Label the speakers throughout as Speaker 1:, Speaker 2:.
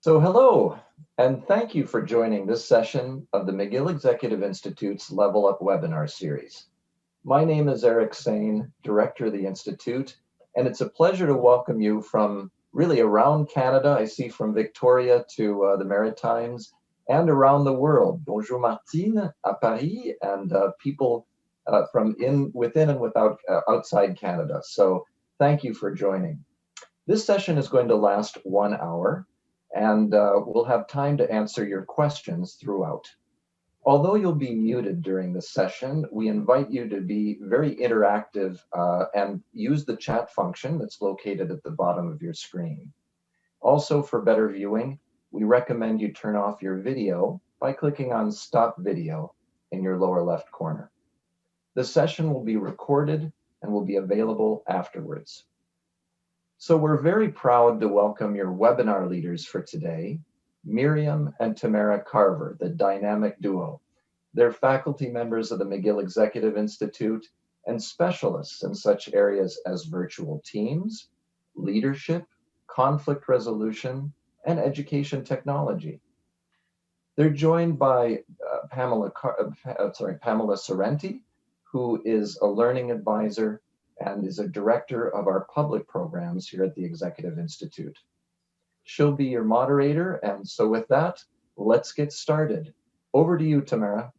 Speaker 1: So hello, and thank you for joining this session of the McGill Executive Institute's Level Up webinar series. My name is Eric Sain, Director of the Institute, and it's a pleasure to welcome you from really around Canada. I see from Victoria to the Maritimes and around the world. Bonjour Martine à Paris, and people from within and without outside Canada. So thank you for joining. This session is going to last 1 hour, and we'll have time to answer your questions throughout. Although you'll be muted during this session, we invite you to be very interactive and use the chat function that's located at the bottom of your screen. Also, for better viewing, we recommend you turn off your video by clicking on Stop Video in your lower left corner. The session will be recorded and will be available afterwards. So we're very proud to welcome your webinar leaders for today, Miriam and Tamara Carver, the dynamic duo. They're faculty members of the McGill Executive Institute and specialists in such areas as virtual teams, leadership, conflict resolution, and education technology. They're joined by Pamela Sorrenti, who is a learning advisor and is a director of our public programs here at the Executive Institute. She'll be your moderator, and so with that, let's get started. Over to you, Tamara.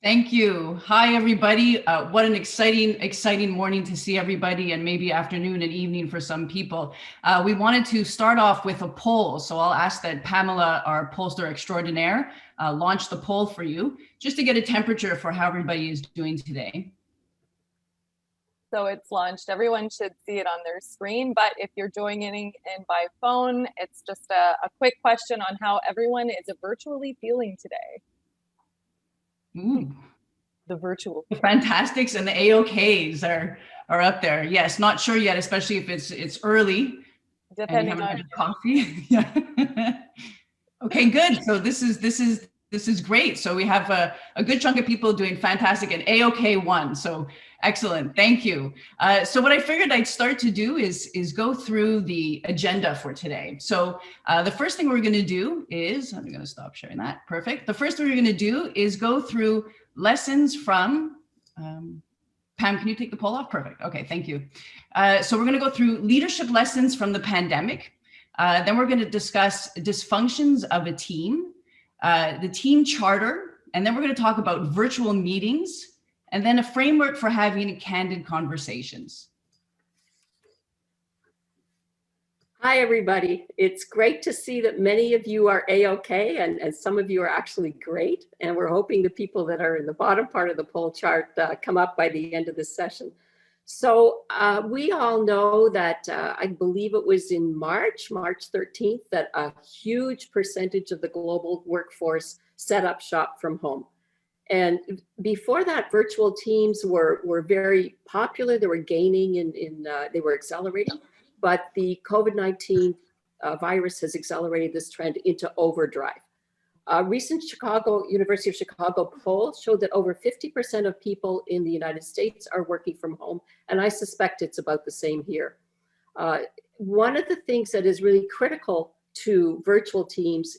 Speaker 2: Thank you. Hi, everybody. What an exciting morning to see everybody, and maybe afternoon and evening for some people. We wanted to start off with a poll, so I'll ask that Pamela, our pollster extraordinaire, launch the poll for you, just to get a temperature for how everybody is doing today.
Speaker 3: So it's launched. Everyone should see it on their screen, but if you're joining in by phone, it's just a quick question on how everyone is virtually feeling today.
Speaker 2: Ooh.
Speaker 3: The virtual.
Speaker 2: The Fantastics and the AOKs are up there. Yes, not sure yet, especially if it's early.
Speaker 3: Depending on
Speaker 2: coffee. Yeah. Okay, good. So this is great. So we have a good chunk of people doing fantastic, and AOK won. So excellent. Thank you. So what I figured I'd start to do is go through the agenda for today. So the first thing we're going to do is, I'm going to stop sharing that. Perfect. The first thing we're going to do is go through lessons from, Pam, can you take the poll off? Perfect. Okay, thank you. So we're going to go through leadership lessons from the pandemic. Then we're going to discuss dysfunctions of a team, the team charter, and then we're going to talk about virtual meetings, and then a framework for having candid conversations.
Speaker 4: Hi, everybody. It's great to see that many of you are A-OK, and some of you are actually great. And we're hoping the people that are in the bottom part of the poll chart come up by the end of this session. So we all know that I believe it was in March 13th, that a huge percentage of the global workforce set up shop from home. And before that, virtual teams were very popular. They were gaining they were accelerating, but the COVID-19 virus has accelerated this trend into overdrive. A recent University of Chicago poll showed that over 50% of people in the United States are working from home, and I suspect it's about the same here. One of the things that is really critical to virtual teams,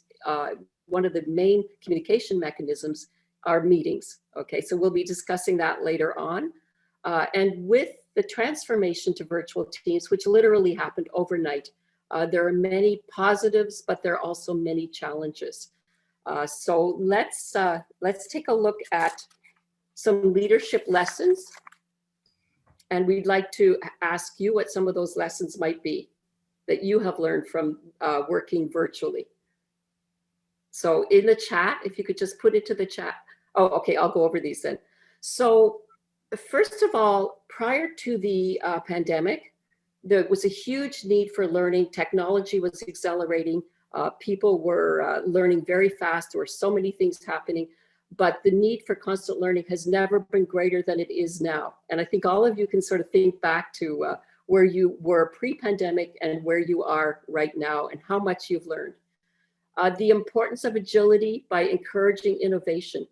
Speaker 4: one of the main communication mechanisms are meetings. Okay, so we'll be discussing that later on. And with the transformation to virtual teams, which literally happened overnight, there are many positives, but there are also many challenges. So let's take a look at some leadership lessons. And we'd like to ask you what some of those lessons might be that you have learned from working virtually. So in the chat, if you could just put it to the chat. Oh, okay, I'll go over these then. So first of all, prior to the pandemic, there was a huge need for learning. Technology was accelerating. People were learning very fast. There were so many things happening, but the need for constant learning has never been greater than it is now. And I think all of you can sort of think back to where you were pre-pandemic and where you are right now and how much you've learned. The importance of agility by encouraging innovation.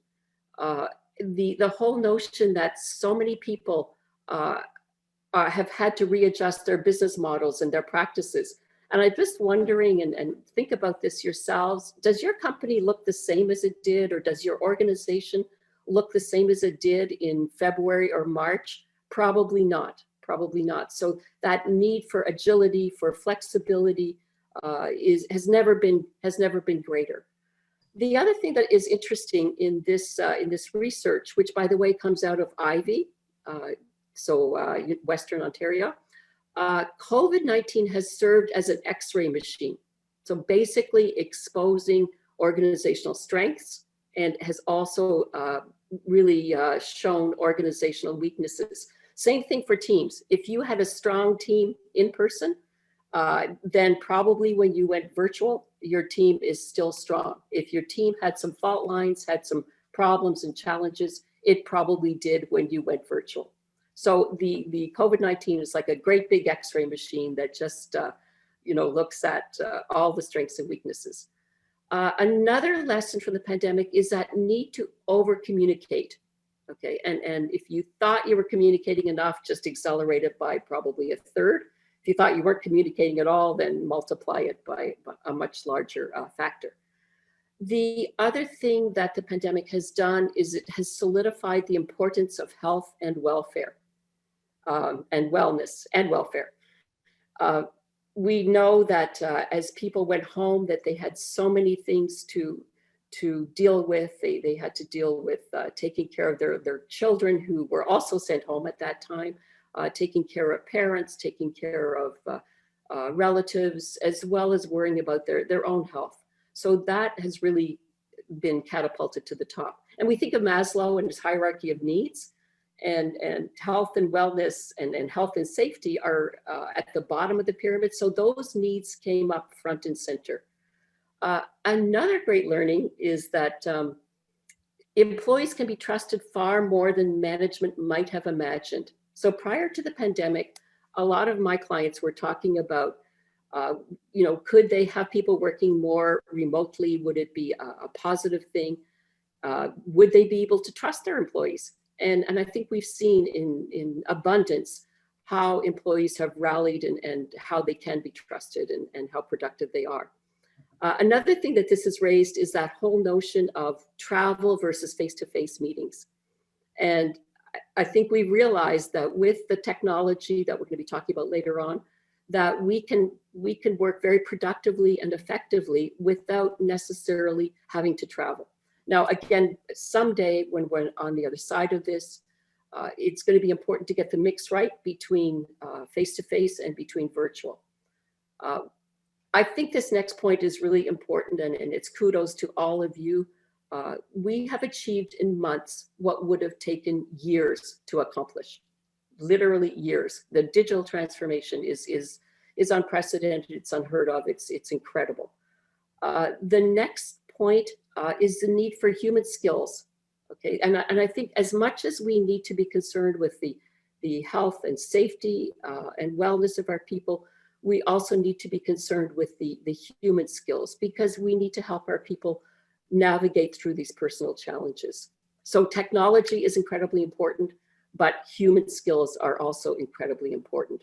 Speaker 4: The whole notion that so many people have had to readjust their business models and their practices. And I'm just wondering, and think about this yourselves, does your company look the same as it did, or does your organization look the same as it did in February or March? Probably not, probably not. So that need for agility, for flexibility has never been greater. The other thing that is interesting in this research, which by the way comes out of Ivy, Western Ontario, COVID-19 has served as an X-ray machine. So basically exposing organizational strengths, and has also really shown organizational weaknesses. Same thing for teams. If you had a strong team in person, then probably when you went virtual, your team is still strong. If your team had some fault lines, had some problems and challenges, it probably did when you went virtual. So the COVID-19 is like a great big X-ray machine that just looks at all the strengths and weaknesses. Another lesson from the pandemic is that need to over-communicate. Okay, and if you thought you were communicating enough, just accelerate it by probably a third. If you thought you weren't communicating at all, then multiply it by a much larger factor. The other thing that the pandemic has done is it has solidified the importance of health and welfare, and wellness and welfare. We know that as people went home, that they had so many things to deal with. They had to deal with taking care of their children who were also sent home at that time, taking care of parents, taking care of relatives, as well as worrying about their own health. So that has really been catapulted to the top. And we think of Maslow and his hierarchy of needs, and health and wellness and health and safety are at the bottom of the pyramid. So those needs came up front and center. Another great learning is that employees can be trusted far more than management might have imagined. So prior to the pandemic, a lot of my clients were talking about, could they have people working more remotely? Would it be a positive thing? Would they be able to trust their employees? And I think we've seen in abundance how employees have rallied and how they can be trusted and how productive they are. Another thing that this has raised is that whole notion of travel versus face-to-face meetings. And I think we realized that with the technology that we're going to be talking about later on, that we can work very productively and effectively without necessarily having to travel. Now, again, someday when we're on the other side of this, it's going to be important to get the mix right between face-to-face and between virtual. I think this next point is really important, and it's kudos to all of you. We have achieved in months what would have taken years to accomplish, literally years. The digital transformation is unprecedented, it's unheard of, it's incredible. The next point is the need for human skills. Okay, and I think as much as we need to be concerned with the health and safety and wellness of our people, we also need to be concerned with the human skills, because we need to help our people navigate through these personal challenges. So technology is incredibly important, but human skills are also incredibly important.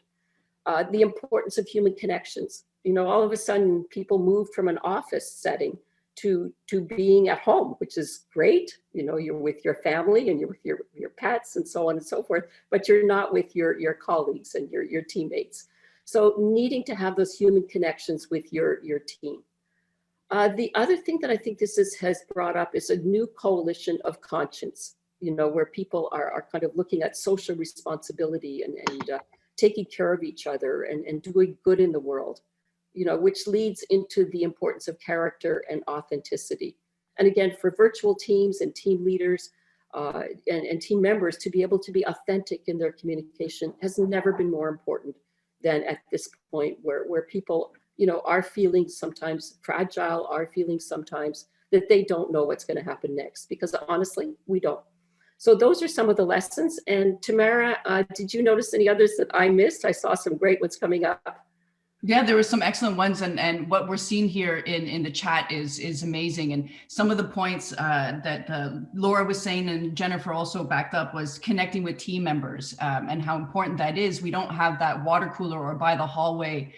Speaker 4: The importance of human connections. All of a sudden people moved from an office setting to being at home, which is great. You're with your family and you're with your pets and so on and so forth, but you're not with your colleagues and your teammates. So needing to have those human connections with your team. The other thing that I think this has brought up is a new coalition of conscience, where people are kind of looking at social responsibility and taking care of each other and doing good in the world, which leads into the importance of character and authenticity. And again, for virtual teams and team leaders and team members to be able to be authentic in their communication has never been more important than at this point, where people are feeling sometimes fragile, are feeling sometimes that they don't know what's going to happen next, because honestly, we don't. So those are some of the lessons. And Tamara, did you notice any others that I missed? I saw some great ones coming up.
Speaker 2: Yeah, there were some excellent ones, and what we're seeing here in the chat is amazing. And some of the points that Laura was saying and Jennifer also backed up was connecting with team members and how important that is. We don't have that water cooler or by the hallway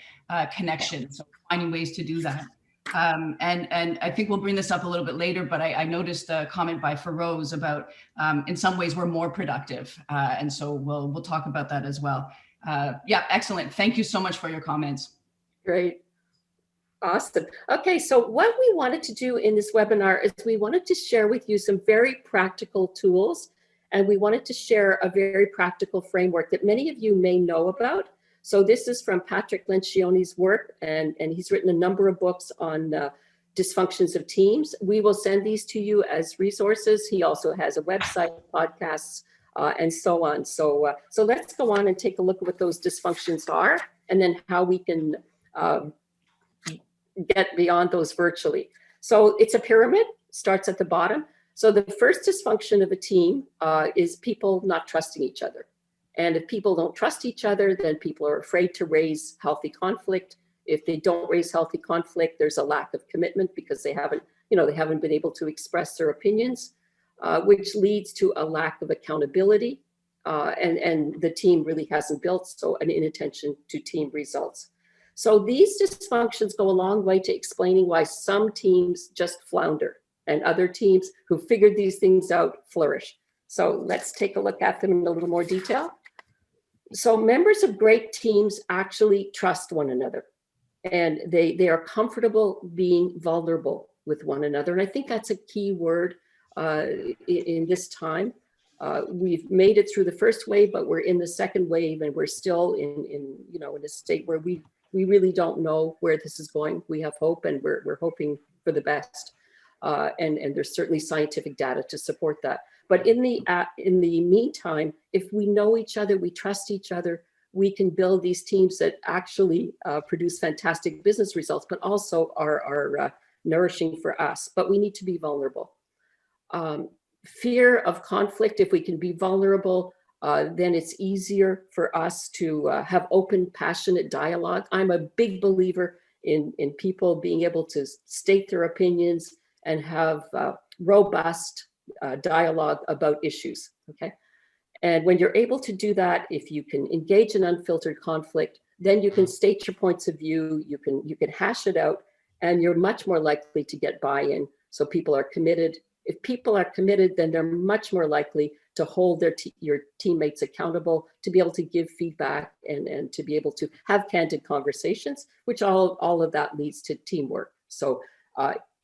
Speaker 2: connection. So finding ways to do that. And I think we'll bring this up a little bit later, but I noticed a comment by Feroz about in some ways we're more productive. And so we'll talk about that as well. Yeah, excellent. Thank you so much for your comments.
Speaker 4: Great. Awesome. Okay, so what we wanted to do in this webinar is we wanted to share with you some very practical tools, and we wanted to share a very practical framework that many of you may know about. So this is from Patrick Lencioni's work, and he's written a number of books on dysfunctions of teams. We will send these to you as resources. He also has a website, podcasts, and so on. So let's go on and take a look at what those dysfunctions are, and then how we can get beyond those virtually. So it's a pyramid, starts at the bottom. So the first dysfunction of a team is people not trusting each other. And if people don't trust each other, then people are afraid to raise healthy conflict. If they don't raise healthy conflict, there's a lack of commitment because they haven't been able to express their opinions, which leads to a lack of accountability. And the team really hasn't built, so an inattention to team results. So these dysfunctions go a long way to explaining why some teams just flounder and other teams who figured these things out flourish. So let's take a look at them in a little more detail. So members of great teams actually trust one another, and they are comfortable being vulnerable with one another. And I think that's a key word in this time. We've made it through the first wave, but we're in the second wave, and we're still in a state where we really don't know where this is going. We have hope, and we're hoping for the best. And there's certainly scientific data to support that. But in the meantime, if we know each other, we trust each other, we can build these teams that actually produce fantastic business results, but also are nourishing for us. But we need to be vulnerable. Fear of conflict, if we can be vulnerable, then it's easier for us to have open, passionate dialogue. I'm a big believer in people being able to state their opinions and have robust dialogue about issues, okay? And when you're able to do that, if you can engage in unfiltered conflict, then you can state your points of view, you can hash it out, and you're much more likely to get buy-in, so people are committed. If people are committed, then they're much more likely to hold your teammates accountable, to be able to give feedback and to be able to have candid conversations, which all of that leads to teamwork. So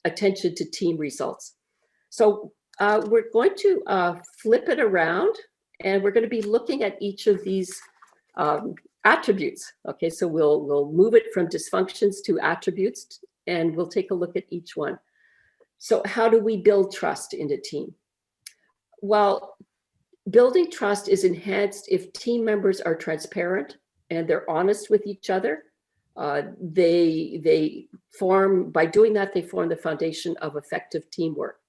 Speaker 4: attention to team results. So we're going to flip it around, and we're going to be looking at each of these attributes. Okay, so we'll move it from dysfunctions to attributes, and we'll take a look at each one. So how do we build trust in a team? Well, building trust is enhanced if team members are transparent and they're honest with each other. They form, by doing that, they form the foundation of effective teamwork.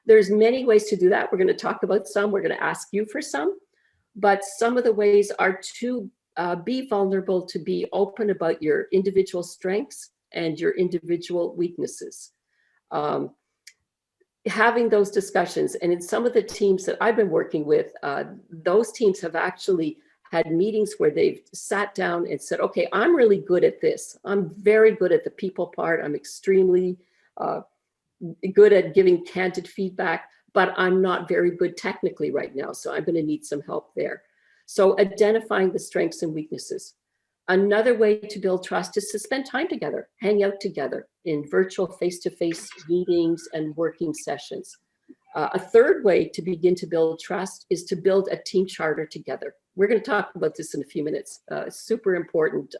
Speaker 4: There's many ways to do that. We're going to talk about some. We're going to ask you for some, but some of the ways are to be vulnerable, to be open about your individual strengths and your individual weaknesses. Having those discussions, and in some of the teams that I've been working with, those teams have actually had meetings where they've sat down and said, okay, I'm really good at this. I'm very good at the people part. I'm extremely good at giving candid feedback, but I'm not very good technically right now. So I'm going to need some help there. So identifying the strengths and weaknesses. Another way to build trust is to spend time together, hang out together in virtual face-to-face meetings and working sessions. A third way to begin to build trust is to build a team charter together. We're going to talk about this in a few minutes. Super important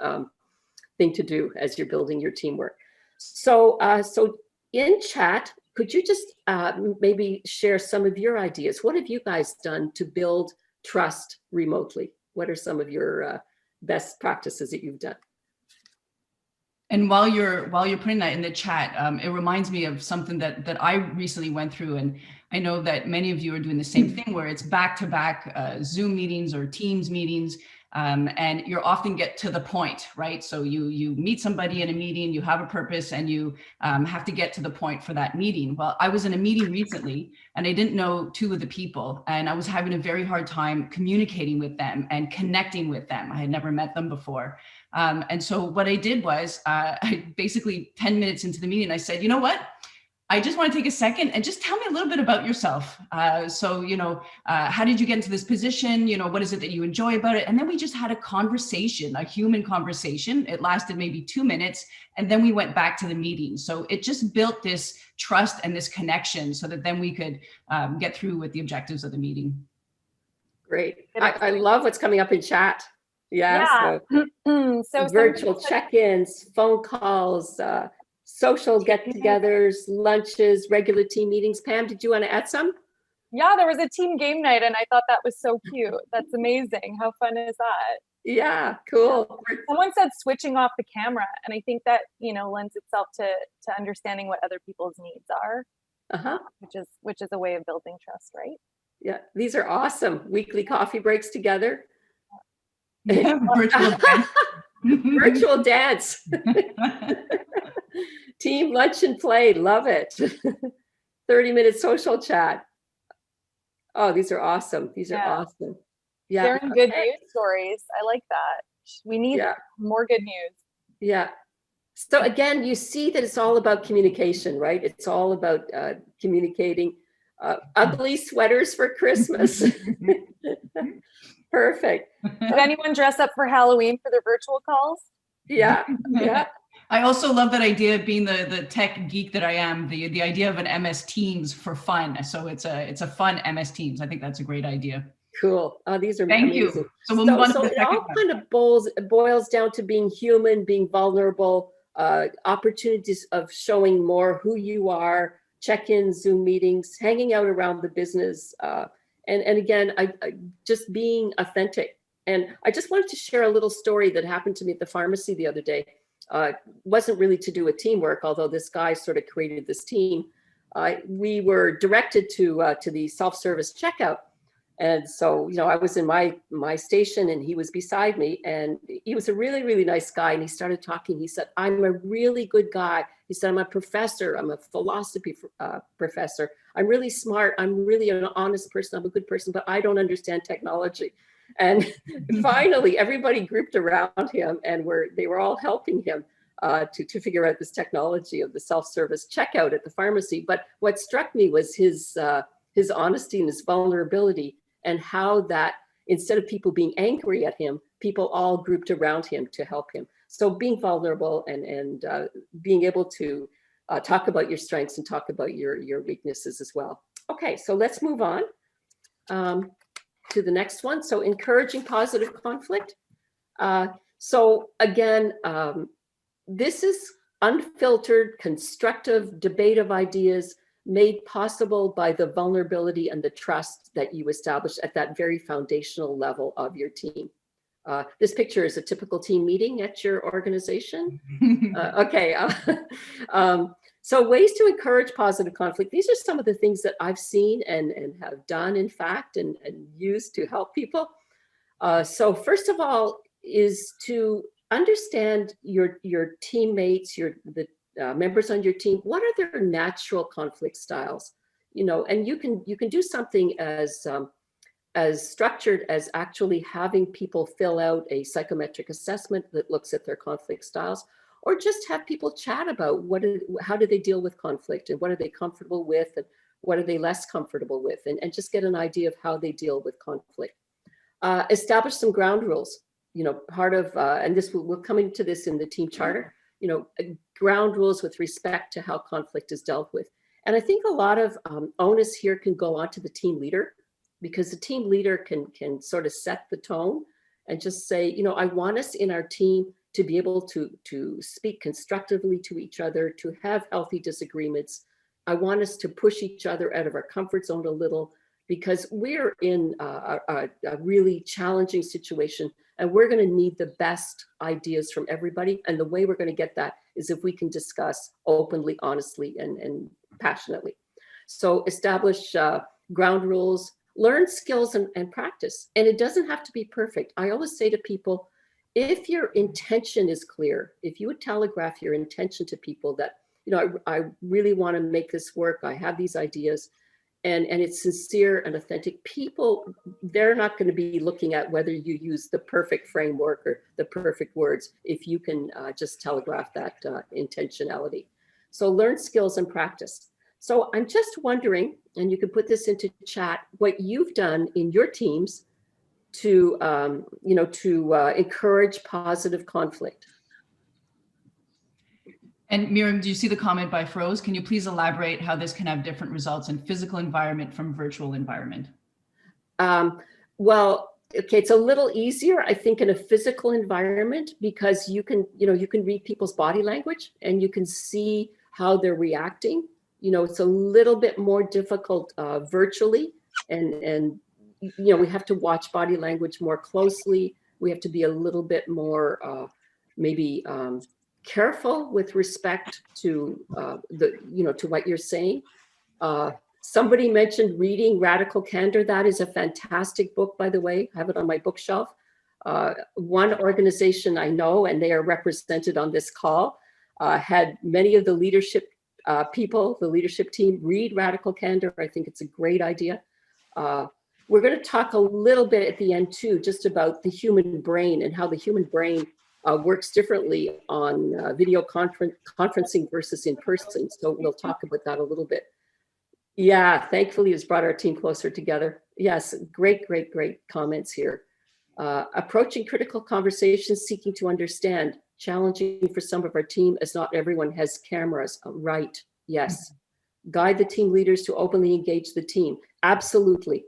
Speaker 4: thing to do as you're building your teamwork. So in chat, could you just maybe share some of your ideas? What have you guys done to build trust remotely? What are some of your best practices that you've done?
Speaker 2: And while you're putting that in the chat, it reminds me of something that I recently went through, and I know that many of you are doing the same thing, where it's back-to-back Zoom meetings or Teams meetings, And you often get to the point, right? So you meet somebody in a meeting, you have a purpose, and you have to get to the point for that meeting. Well, I was in a meeting recently and I didn't know two of the people, and I was having a very hard time communicating with them and connecting with them. I had never met them before. And so what I did was I basically 10 minutes into the meeting, I said, you know what? I just want to take a second and just tell me a little bit about yourself. So, how did you get into this position? What is it that you enjoy about it? And then we just had a conversation, a human conversation. It lasted maybe 2 minutes. And then we went back to the meeting. So it just built this trust and this connection so that then we could get through with the objectives of the meeting.
Speaker 4: Great. I love what's coming up in chat. Yeah. So virtual check-ins, phone calls, social get-togethers, lunches, regular team meetings. Pam, did you want to add some?
Speaker 3: Yeah, there was a team game night and I thought that was so cute. That's amazing. How fun is that?
Speaker 4: Yeah, cool.
Speaker 3: Someone said switching off the camera, and I think that, lends itself to understanding what other people's needs are, which is a way of building trust, right?
Speaker 4: Yeah, these are awesome. Weekly coffee breaks together.
Speaker 2: Yeah, virtual dance.
Speaker 4: Virtual dance. Team lunch and play, love it. 30-minute social chat. Oh, these are awesome. These are awesome. Yeah.
Speaker 3: Sharing good news stories. I like that. We need more good news.
Speaker 4: Yeah. So again, you see that it's all about communication, right? It's all about communicating. Ugly sweaters for Christmas. Perfect.
Speaker 3: Did anyone dress up for Halloween for their virtual calls?
Speaker 4: Yeah. Yeah.
Speaker 2: I also love that idea of being the tech geek that I am, the idea of an MS Teams for fun. So it's a fun MS Teams. I think that's a great idea.
Speaker 4: Cool. Oh, these are
Speaker 2: Thank
Speaker 4: amazing.
Speaker 2: you. So we'll move on to the
Speaker 4: it
Speaker 2: second
Speaker 4: all
Speaker 2: one.
Speaker 4: kind of boils down to being human, being vulnerable, opportunities of showing more who you are, check-ins, Zoom meetings, hanging out around the business. And again, I just being authentic. And I just wanted to share a little story that happened to me at the pharmacy the other day. Wasn't really to do with teamwork, although this guy sort of created this team. We were directed to the self-service checkout. And so, I was in my station and he was beside me, and he was a really, really nice guy. And he started talking. He said, I'm a really good guy. He said, I'm a professor. I'm a philosophy professor. I'm really smart. I'm really an honest person. I'm a good person, but I don't understand technology. And finally, everybody grouped around him and they were all helping him to figure out this technology of the self-service checkout at the pharmacy. But what struck me was his honesty and his vulnerability, and how that instead of people being angry at him, people all grouped around him to help him. So being vulnerable and being able to talk about your strengths and talk about your weaknesses as well. Okay, so let's move on to the next one. So encouraging positive conflict. So again, this is unfiltered, constructive debate of ideas made possible by the vulnerability and the trust that you establish at that very foundational level of your team. This picture is a typical team meeting at your organization. Okay. So ways to encourage positive conflict. These are some of the things that I've seen and have done, in fact, and used to help people. So first of all is to understand your teammates, the members on your team. What are their natural conflict styles? And you can do something as structured as actually having people fill out a psychometric assessment that looks at their conflict styles, or just have people chat about how do they deal with conflict, and what are they comfortable with, and what are they less comfortable with, and just get an idea of how they deal with conflict. Establish some ground rules. Part of, and this we're coming to this in the team charter, ground rules with respect to how conflict is dealt with. And I think a lot of onus here can go on to the team leader, because the team leader can sort of set the tone and just say, I want us in our team to be able to speak constructively to each other, to have healthy disagreements. I want us to push each other out of our comfort zone a little, because we're in a really challenging situation, and we're going to need the best ideas from everybody. And the way we're going to get that is if we can discuss openly, honestly, and passionately. So establish ground rules, learn skills and practice. And it doesn't have to be perfect. I always say to people, if your intention is clear, if you would telegraph your intention to people that, I really want to make this work, I have these ideas, and it's sincere and authentic, people, they're not going to be looking at whether you use the perfect framework or the perfect words if you can just telegraph that intentionality. So learn skills and practice. So I'm just wondering, and you can put this into chat, what you've done in your teams to encourage positive conflict.
Speaker 2: And Miriam, do you see the comment by Froze? Can you please elaborate how this can have different results in physical environment from virtual environment?
Speaker 4: Well, okay, it's a little easier, I think, in a physical environment because you can read people's body language and you can see how they're reacting. It's a little bit more difficult virtually, and we have to watch body language more closely. We have to be a little bit more maybe careful with respect to to what you're saying. Somebody mentioned reading Radical Candor. That is a fantastic book, by the way. I have it on my bookshelf. One organization I know, and they are represented on this call, had many of the leadership people, the leadership team, read Radical Candor. I think it's a great idea. We're going to talk a little bit at the end too, just about the human brain and how the human brain works differently on video conferencing versus in person. So we'll talk about that a little bit. Yeah, thankfully it's brought our team closer together. Yes, great comments here. Approaching critical conversations, seeking to understand, challenging for some of our team as not everyone has cameras. Right, yes. Guide the team leaders to openly engage the team. Absolutely.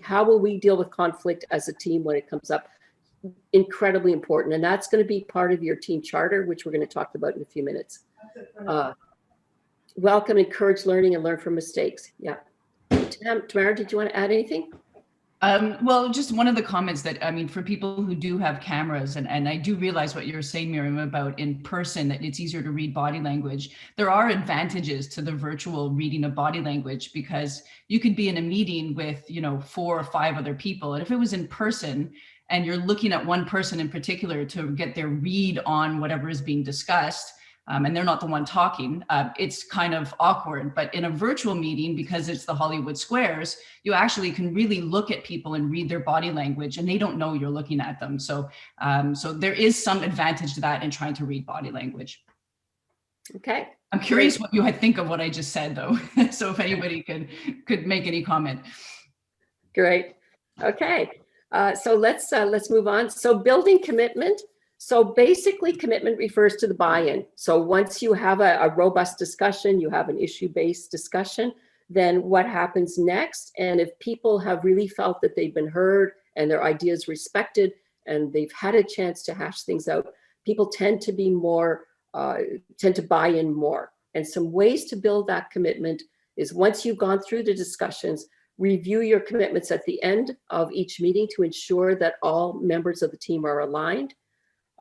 Speaker 4: How will we deal with conflict as a team when it comes up? Incredibly important. And that's going to be part of your team charter, which we're going to talk about in a few minutes. Welcome, encourage learning and learn from mistakes. Yeah. Tamara, did you want to add anything?
Speaker 2: Well, just one of the comments that, for people who do have cameras, and I do realize what you're saying, Miriam, about in person, that it's easier to read body language. There are advantages to the virtual reading of body language because you could be in a meeting with, 4 or 5 other people. And if it was in person and you're looking at one person in particular to get their read on whatever is being discussed, and they're not the one talking, it's kind of awkward. But in a virtual meeting, because it's the Hollywood Squares, you actually can really look at people and read their body language, and they don't know you're looking at them. So, so there is some advantage to that in trying to read body language.
Speaker 4: Okay.
Speaker 2: I'm curious what you think of what I just said, though. So if anybody could make any comment.
Speaker 4: Great. Okay. So let's move on. So building commitment. So basically commitment refers to the buy-in. So once you have a robust discussion, you have an issue-based discussion, then what happens next? And if people have really felt that they've been heard and their ideas respected and they've had a chance to hash things out, people tend to be more, tend to buy in more. And some ways to build that commitment is once you've gone through the discussions, review your commitments at the end of each meeting to ensure that all members of the team are aligned.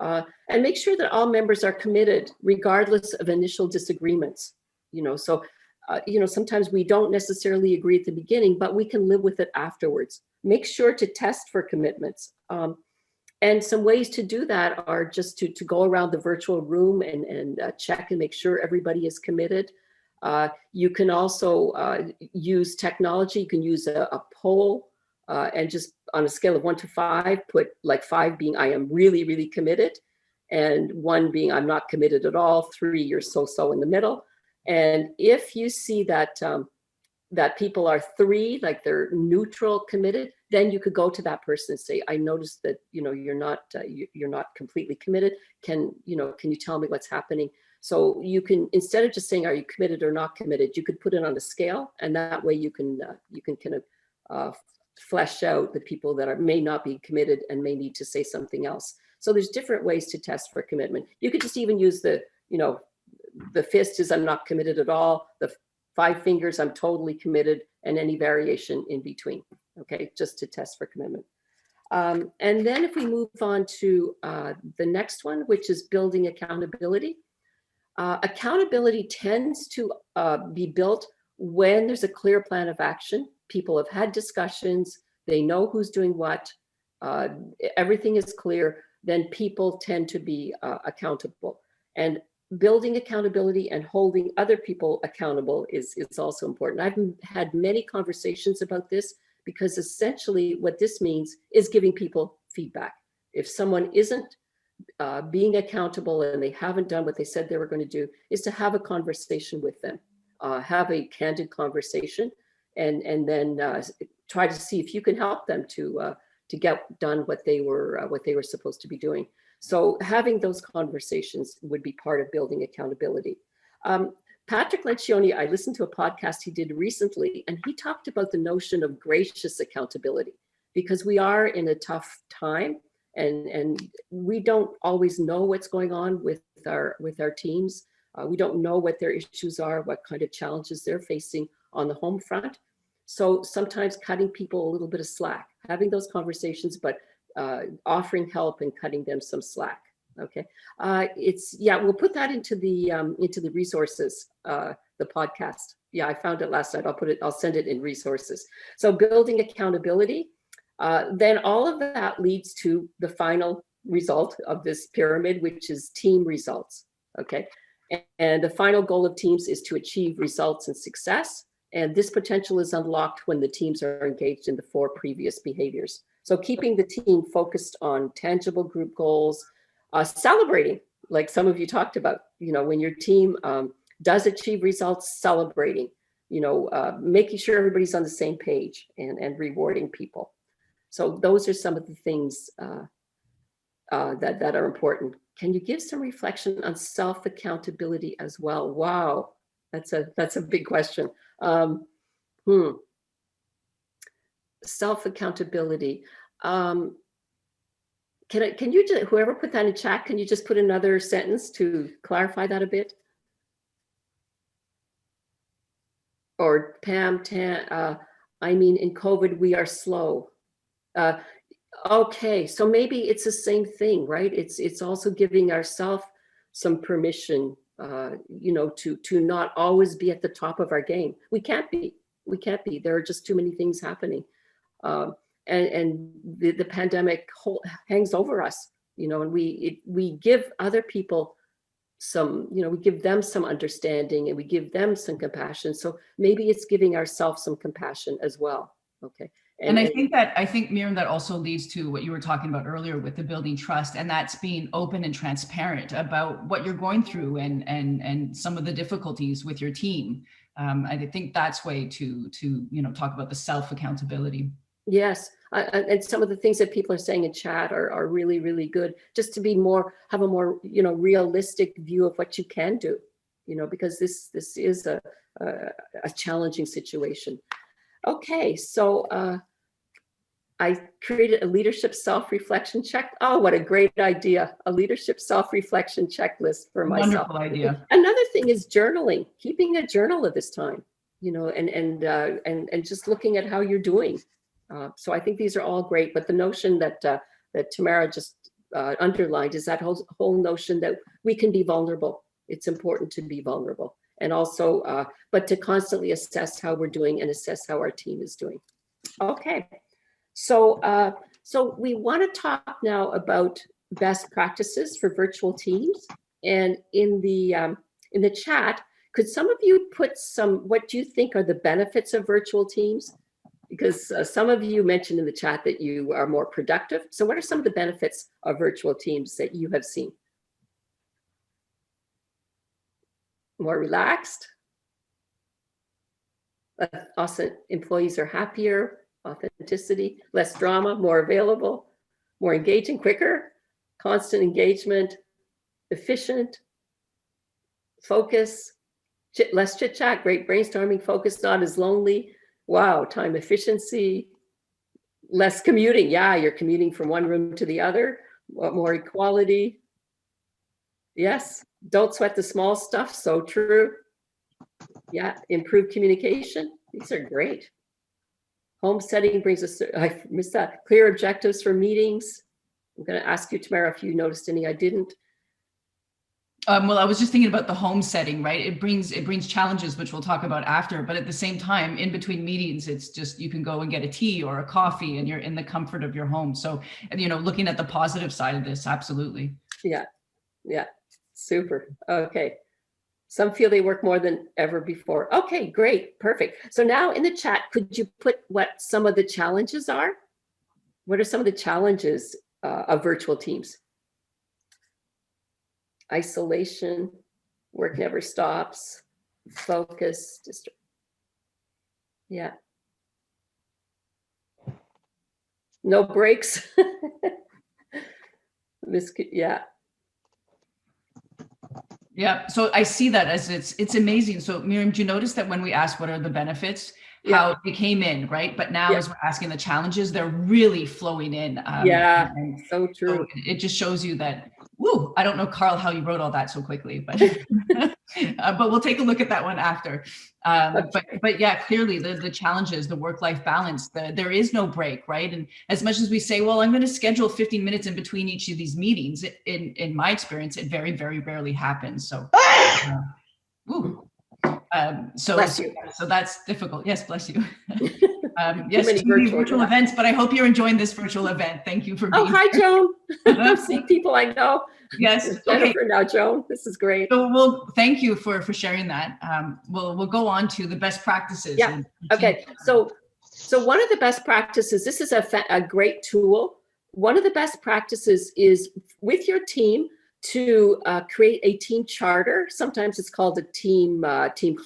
Speaker 4: And make sure that all members are committed regardless of initial disagreements. Sometimes we don't necessarily agree at the beginning, but we can live with it afterwards. Make sure to test for commitments. And some ways to do that are just to go around the virtual room and check and make sure everybody is committed. You can also use technology. You can use a poll and just on a scale of 1 to 5, put like 5 being I am really, really committed, and 1 being I'm not committed at all, 3 you're so in the middle. And if you see that that people are 3, like they're neutral committed, then you could go to that person and say, I noticed that you're not completely committed. Can you tell me what's happening? So you can, instead of just saying are you committed or not committed, you could put it on a scale, and that way you can kind of flesh out the people that may not be committed and may need to say something else. So there's different ways to test for commitment. You could just even use the fist is I'm not committed at all. The 5 fingers, I'm totally committed, and any variation in between. Okay, just to test for commitment. And then if we move on to the next one, which is building accountability. Accountability tends to be built when there's a clear plan of action people have had discussions, they know who's doing what, everything is clear, then people tend to be accountable. And building accountability and holding other people accountable is also important. I've had many conversations about this, because essentially what this means is giving people feedback. If someone isn't being accountable and they haven't done what they said they were going to do, is to have a conversation with them, have a candid conversation, and then try to see if you can help them to get done what they were supposed to be doing. So having those conversations would be part of building accountability. Patrick Lencioni, I listened to a podcast he did recently, and he talked about the notion of gracious accountability, because we are in a tough time, and we don't always know what's going on with our teams. We don't know what their issues are, what kind of challenges they're facing on the home front. So sometimes cutting people a little bit of slack, having those conversations, but offering help and cutting them some slack. Okay, we'll put that into the resources, the podcast. Yeah, I found it last night. I'll send it in resources. So building accountability, then all of that leads to the final result of this pyramid, which is team results. Okay, and the final goal of teams is to achieve results and success. And this potential is unlocked when the teams are engaged in the 4 previous behaviors. So keeping the team focused on tangible group goals, celebrating, like some of you talked about, when your team does achieve results, celebrating, making sure everybody's on the same page, and rewarding people. So those are some of the things that are important. Can you give some reflection on self-accountability as well? Wow, that's a big question. Self-accountability. Can you just, whoever put that in chat, can you just put another sentence to clarify that a bit? Or Pam, I mean, in COVID, we are slow. Okay, so maybe it's the same thing, right? It's also giving ourselves some permission, to not always be at the top of our game. We can't be. There are just too many things happening. And the pandemic hangs over us, and we give other people some, we give them some understanding, and we give them some compassion. So maybe it's giving ourselves some compassion as well. Okay.
Speaker 2: And I think, Miriam, that also leads to what you were talking about earlier with the building trust, and that's being open and transparent about what you're going through and some of the difficulties with your team. I think that's way to talk about the self-accountability.
Speaker 4: Yes, and some of the things that people are saying in chat are really, really good. Just to have a more realistic view of what you can do, because this is a challenging situation. Okay, so I created a leadership self-reflection check. Oh, what a great idea. A leadership self-reflection checklist for myself.
Speaker 2: Wonderful idea.
Speaker 4: Another thing is journaling, keeping a journal of this time, and just looking at how you're doing. So I think these are all great, but the notion that Tamara just underlined is that whole notion that we can be vulnerable. It's important to be vulnerable, and also, but to constantly assess how we're doing and assess how our team is doing. Okay. So we want to talk now about best practices for virtual teams. And in the chat, could some of you put what do you think are the benefits of virtual teams? Because some of you mentioned in the chat that you are more productive. So what are some of the benefits of virtual teams that you have seen? More relaxed. Also, employees are happier. Authenticity, less drama, more available, more engaging, quicker, constant engagement, efficient, focus, less chit chat, great brainstorming, focus, not as lonely. Wow, time efficiency, less commuting. Yeah, you're commuting from one room to the other. More equality. Yes, don't sweat the small stuff. So true. Yeah, improved communication. These are great. Home setting brings us, I missed that, clear objectives for meetings. I'm going to ask you, Tamara, if you noticed any. I didn't.
Speaker 2: Well, I was just thinking about the home setting, right? It brings challenges, which we'll talk about after. But at the same time, in between meetings, it's just you can go and get a tea or a coffee, and you're in the comfort of your home. So, looking at the positive side of this, absolutely.
Speaker 4: Yeah, yeah, super. Okay. Some feel they work more than ever before. Okay, great, perfect. So now in the chat, could you put what some of the challenges are? What are some of the challenges of virtual teams? Isolation, work never stops, focus, yeah. No breaks. Yeah.
Speaker 2: Yeah, so I see that as it's amazing. So Miriam, do you notice that when we asked what are the benefits, how they came in, right? But now as we're asking the challenges, they're really flowing in.
Speaker 4: Yeah, so true.
Speaker 2: So it just shows you that, woo, I don't know, Carl, how you wrote all that so quickly, but but we'll take a look at that one after. But yeah, clearly the challenges, the work-life balance, there is no break, right? And as much as we say, well, I'm going to schedule 15 minutes in between each of these meetings, in my experience, it very, very rarely happens. So, so that's difficult. Yes, bless you. Yes, too many virtual events, but I hope you're enjoying this virtual event. Thank you for being
Speaker 4: hi,
Speaker 2: here.
Speaker 4: Joan. I'm seeing people I know.
Speaker 2: Yes.
Speaker 4: Jennifer now, Joan. This is great.
Speaker 2: So thank you for sharing that. We'll go on to the best practices.
Speaker 4: Yeah. Okay. So one of the best practices, this is a great tool. One of the best practices is with your team to create a team charter. Sometimes it's called a team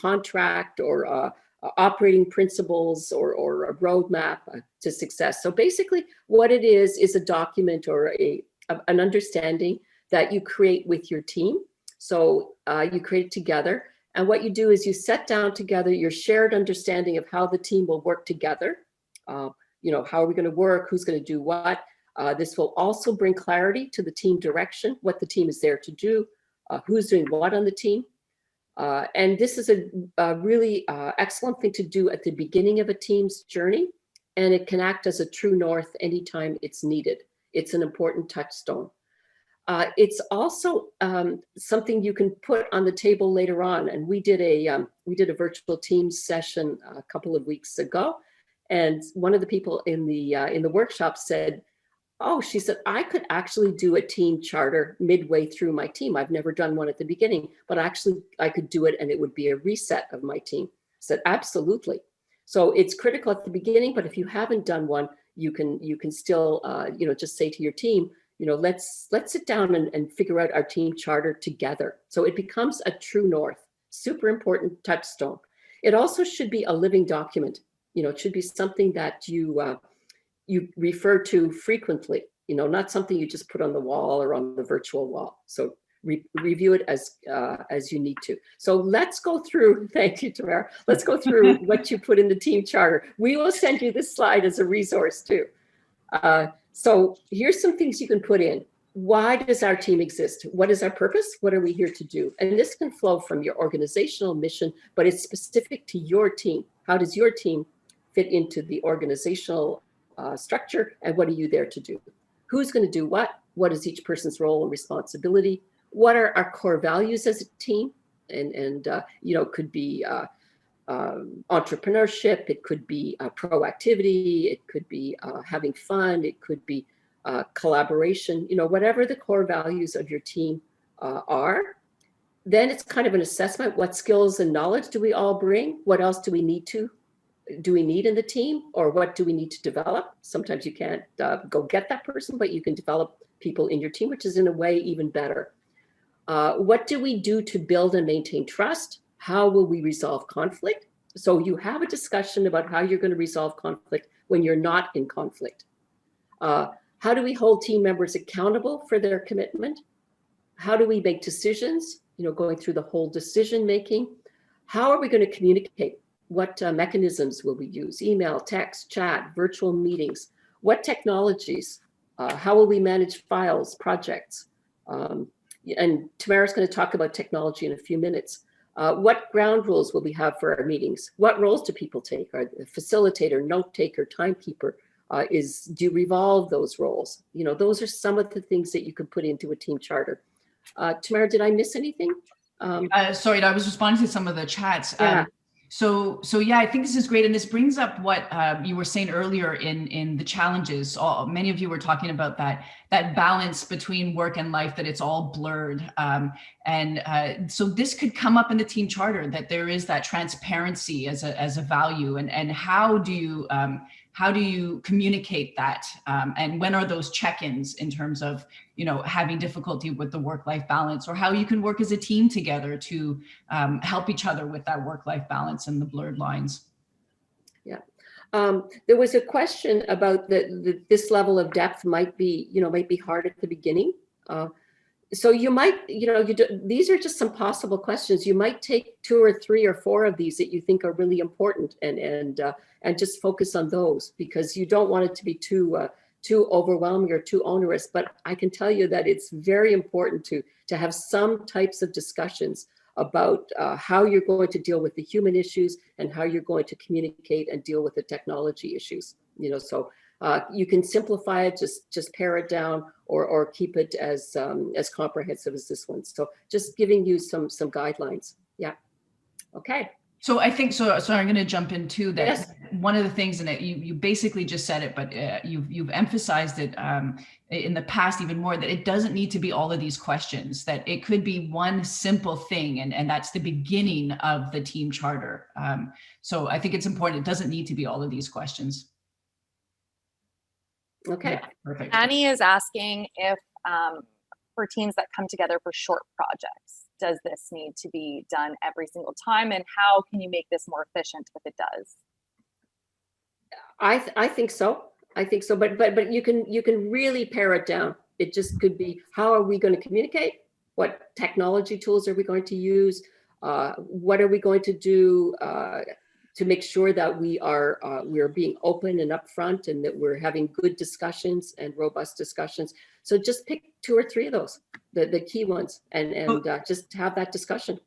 Speaker 4: contract or operating principles or a roadmap to success. So basically what it is a document or an understanding that you create with your team. So you create it together. And what you do is you set down together your shared understanding of how the team will work together. How are we going to work? Who's going to do what? This will also bring clarity to the team direction, what the team is there to do, who's doing what on the team. And this is a really excellent thing to do at the beginning of a team's journey, and it can act as a true north anytime it's needed. It's an important touchstone. It's also something you can put on the table later on. And we did a virtual Teams session a couple of weeks ago, and one of the people in the workshop said, "Oh, she said, I could actually do a team charter midway through my team. I've never done one at the beginning, but actually I could do it and it would be a reset of my team." I said, absolutely. So it's critical at the beginning, but if you haven't done one, you can still, just say to your team, let's sit down and figure out our team charter together. So it becomes a true north, super important touchstone. It also should be a living document. It should be something that you refer to frequently, not something you just put on the wall or on the virtual wall. So review it as you need to. So let's go through, thank you, Tamara. Let's go through what you put in the team charter. We will send you this slide as a resource too. So here's some things you can put in. Why does our team exist? What is our purpose? What are we here to do? And this can flow from your organizational mission, but it's specific to your team. How does your team fit into the organizational structure, and what are you there to do? Who's going to do what? What is each person's role and responsibility? What are our core values as a team? And it could be entrepreneurship, it could be proactivity, it could be having fun, it could be collaboration, whatever the core values of your team are. Then it's kind of an assessment. What skills and knowledge do we all bring? What else do we need in the team, or what do we need to develop? Sometimes you can't go get that person, but you can develop people in your team, which is in a way even better. What do we do to build and maintain trust? How will we resolve conflict? So you have a discussion about how you're going to resolve conflict when you're not in conflict. How do we hold team members accountable for their commitment? How do we make decisions? Going through the whole decision making. How are we going to communicate? What mechanisms will we use? Email, text, chat, virtual meetings. What technologies? How will we manage files, projects? And Tamara's going to talk about technology in a few minutes. What ground rules will we have for our meetings? What roles do people take? Are the facilitator, note taker, timekeeper? Do you revolve those roles? Those are some of the things that you could put into a team charter. Tamara, did I miss anything?
Speaker 2: Sorry, I was responding to some of the chats.
Speaker 4: Yeah.
Speaker 2: So yeah, I think this is great, and this brings up what you were saying earlier in the challenges. Many of you were talking about that balance between work and life, that it's all blurred, so this could come up in the team charter, that there is that transparency as a value, and how do you communicate that, and when are those check-ins in terms of having difficulty with the work-life balance, or how you can work as a team together to help each other with that work-life balance and the blurred lines.
Speaker 4: Yeah. There was a question about this level of depth might be hard at the beginning. So you might, these are just some possible questions. You might take 2 or 3 or 4 of these that you think are really important, and just focus on those, because you don't want it to be too overwhelming or too onerous. But I can tell you that it's very important to have some types of discussions about how you're going to deal with the human issues and how you're going to communicate and deal with the technology issues. So you can simplify it, just pare it down, or keep it as comprehensive as this one. So just giving you some guidelines. Yeah. Okay.
Speaker 2: So I think so I'm going to jump in too, that
Speaker 4: Yes.
Speaker 2: One of the things, and you basically just said it, but you've emphasized it in the past even more, that it doesn't need to be all of these questions, that it could be one simple thing, and that's the beginning of the team charter. So I think it's important. It doesn't need to be all of these questions.
Speaker 4: Okay.
Speaker 2: Yeah, perfect.
Speaker 3: Annie is asking if for teams that come together for short projects, does this need to be done every single time, and how can you make this more efficient if it does?
Speaker 4: I think so. But you can really pare it down. It just could be, how are we going to communicate? What technology tools are we going to use? What are we going to do to make sure that we are being open and upfront, and that we're having good discussions and robust discussions? So just pick 2 or 3 of those, the key ones, and just have that discussion.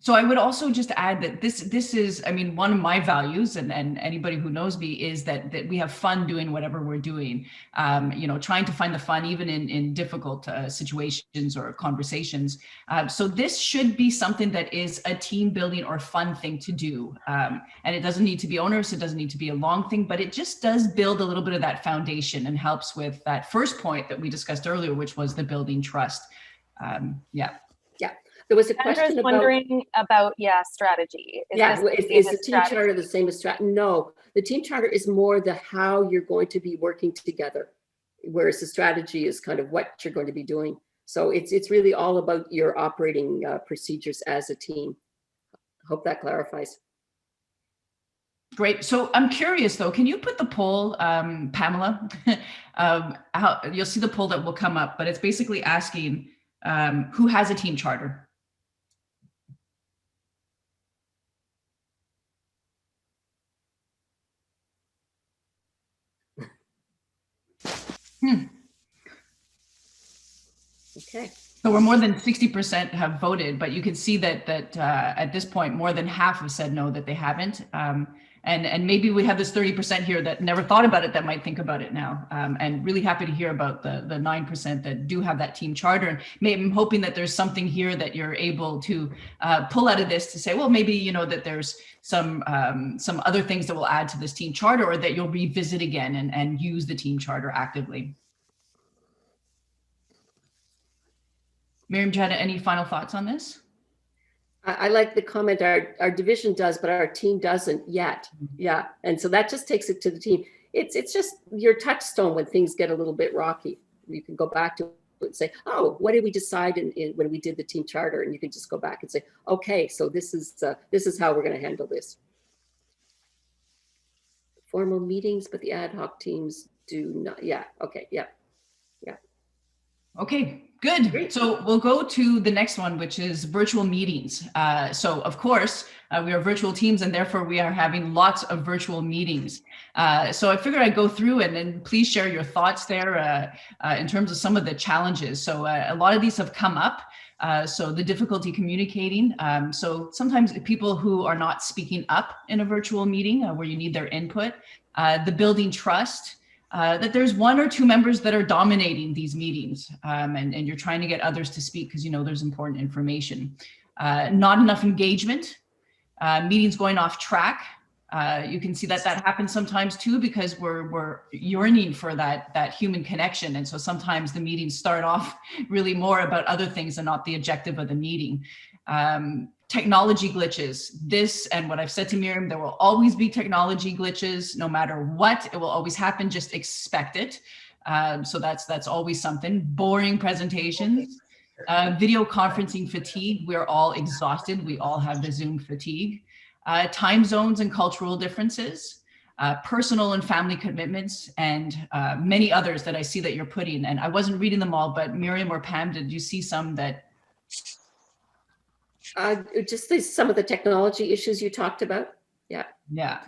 Speaker 2: So I would also just add that this is, I mean, one of my values, and anybody who knows me, is that we have fun doing whatever we're doing, trying to find the fun even in difficult situations or conversations. So this should be something that is a team building or fun thing to do. And it doesn't need to be onerous. It doesn't need to be a long thing, but it just does build a little bit of that foundation and helps with that first point that we discussed earlier, which was the building trust. Yeah.
Speaker 4: There was a question
Speaker 3: wondering about strategy.
Speaker 4: Is the team charter the same as strategy? No, the team charter is more the how you're going to be working together, whereas the strategy is kind of what you're going to be doing. So it's really all about your operating procedures as a team. Hope that clarifies.
Speaker 2: Great. So I'm curious though, can you put the poll, Pamela? You'll see the poll that will come up, but it's basically asking who has a team charter?
Speaker 4: Okay.
Speaker 2: So we're more than 60% have voted, but you can see that at this point, more than half have said no, that they haven't. And maybe we have this 30% here that never thought about it, that might think about it now. And really happy to hear about the 9% that do have that team charter. And maybe I'm hoping that there's something here that you're able to pull out of this to say, well, maybe, that there's some other things that will add to this team charter, or that you'll revisit again and use the team charter actively. Miriam, do you have any final thoughts on this?
Speaker 4: I like the comment, our division does, but our team doesn't yet. Yeah. And so that just takes it to the team. It's just your touchstone when things get a little bit rocky. You can go back to it and say, oh, what did we decide when we did the team charter? And you can just go back and say, okay, so this is how we're going to handle this. Formal meetings, but the ad hoc teams do not. Yeah. Okay. Yeah. Yeah.
Speaker 2: Okay. Good.
Speaker 4: Great.
Speaker 2: So we'll go to the next one, which is virtual meetings. So of course, we are virtual teams, and therefore we are having lots of virtual meetings. So I figured I'd go through and then please share your thoughts there in terms of some of the challenges. So a lot of these have come up. So the difficulty communicating. So sometimes people who are not speaking up in a virtual meeting where you need their input, the building trust. that there's one or two members that are dominating these meetings, and you're trying to get others to speak because you know there's important information. Not enough engagement, meetings going off track. You can see that happens sometimes too, because we're yearning for that human connection. And so sometimes the meetings start off really more about other things and not the objective of the meeting. Technology glitches. This, and what I've said to Miriam, there will always be technology glitches, no matter what. It will always happen. Just expect it. So that's always something. Boring presentations. Video conferencing fatigue. We're all exhausted. We all have the Zoom fatigue. Time zones and cultural differences, personal and family commitments, and many others that I see that you're putting. And I wasn't reading them all, but Miriam or Pam, did you see some that?
Speaker 4: Just some of the technology issues you talked about. Yeah.
Speaker 2: Yeah.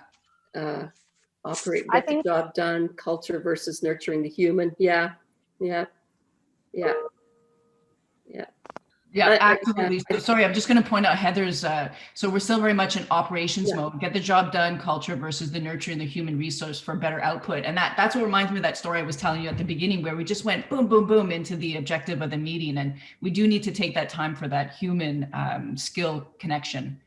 Speaker 4: Operate, get the job done, culture versus nurturing the human. Yeah. Yeah. Yeah. Yeah.
Speaker 2: Yeah, absolutely. So, sorry, I'm just going to point out Heather's, so we're still very much in operations mode, get the job done, culture versus the nurturing the human resource for better output. And that's what reminds me of that story I was telling you at the beginning, where we just went boom, boom, boom into the objective of the meeting. And we do need to take that time for that human skill connection.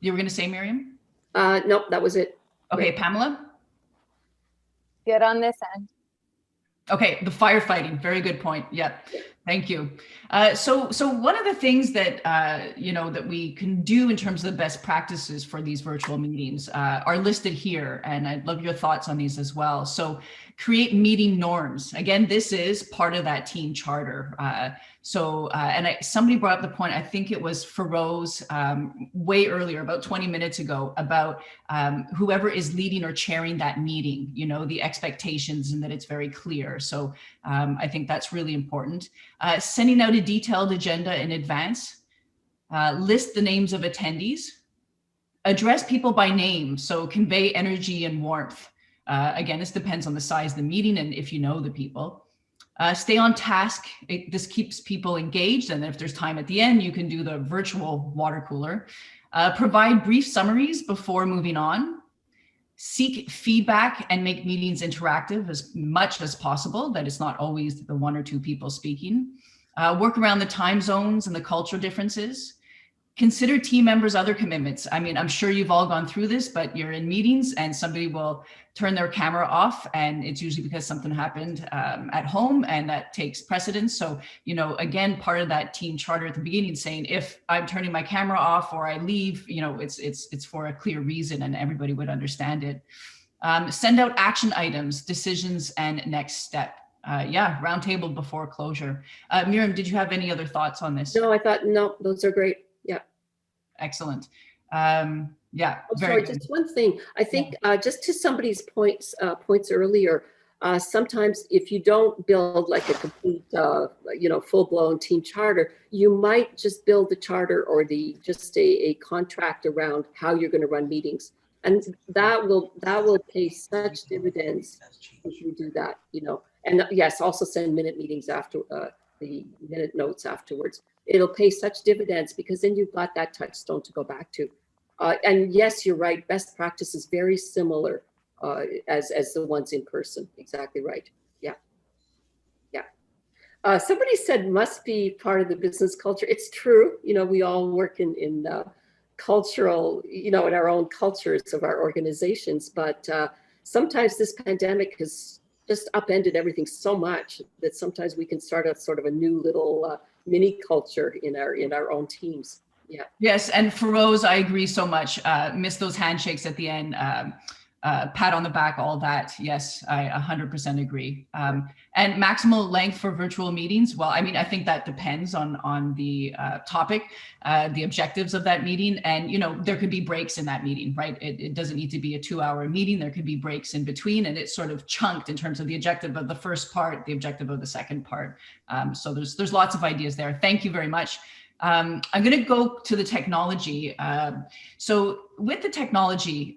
Speaker 2: You were going to say, Miriam?
Speaker 4: Nope, that was it.
Speaker 2: Okay, Pamela?
Speaker 3: Get on this end.
Speaker 2: Okay, the firefighting, very good point. Yep. Thank you. So one of the things that, you know, that we can do in terms of the best practices for these virtual meetings are listed here. And I'd love your thoughts on these as well. So create meeting norms. Again, this is part of that team charter. Somebody brought up the point, I think it was Feroz way earlier, about 20 minutes ago, about whoever is leading or chairing that meeting, you know, the expectations and that it's very clear. So I think that's really important. Sending out a detailed agenda in advance, list the names of attendees, address people by name, so convey energy and warmth. Again, this depends on the size of the meeting and if you know the people. Stay on task. This keeps people engaged. And if there's time at the end, you can do the virtual water cooler. Provide brief summaries before moving on. Seek feedback and make meetings interactive as much as possible, that it's not always the one or two people speaking. Work around the time zones and the cultural differences. Consider team members' other commitments. I mean, I'm sure you've all gone through this, but you're in meetings and somebody will turn their camera off, and it's usually because something happened at home, and that takes precedence. So, you know, again, part of that team charter at the beginning saying, if I'm turning my camera off or I leave, you know, it's for a clear reason and everybody would understand it. Send out action items, decisions, and next step. Roundtable before closure. Miriam, did you have any other thoughts on this?
Speaker 4: No, I thought, no, those are great. Yeah.
Speaker 2: Excellent.
Speaker 4: Sorry, just one thing. I think just to somebody's points earlier, sometimes if you don't build like a complete, full-blown team charter, you might just build the charter or just a contract around how you're going to run meetings, and that will pay such dividends if you do that. You know, and yes, also send minute meetings after the minute notes afterwards. It'll pay such dividends because then you've got that touchstone to go back to. And yes, you're right. Best practice is very similar as the ones in person. Exactly right. Yeah. Yeah. Somebody said must be part of the business culture. It's true. You know, we all work in cultural, you know, in our own cultures of our organizations. But sometimes this pandemic has just upended everything so much that sometimes we can start a sort of a new little mini culture in our own teams. Yeah. Yes,
Speaker 2: and Feroz, I agree so much. Miss those handshakes at the end, pat on the back, all that. Yes, I 100% agree. And maximal length for virtual meetings. Well, I mean, I think that depends on the topic, the objectives of that meeting, and you know, there could be breaks in that meeting, right? It doesn't need to be a 2-hour meeting. There could be breaks in between, and it's sort of chunked in terms of the objective of the first part, the objective of the second part. So there's lots of ideas there. Thank you very much. I'm going to go to the technology. So with the technology,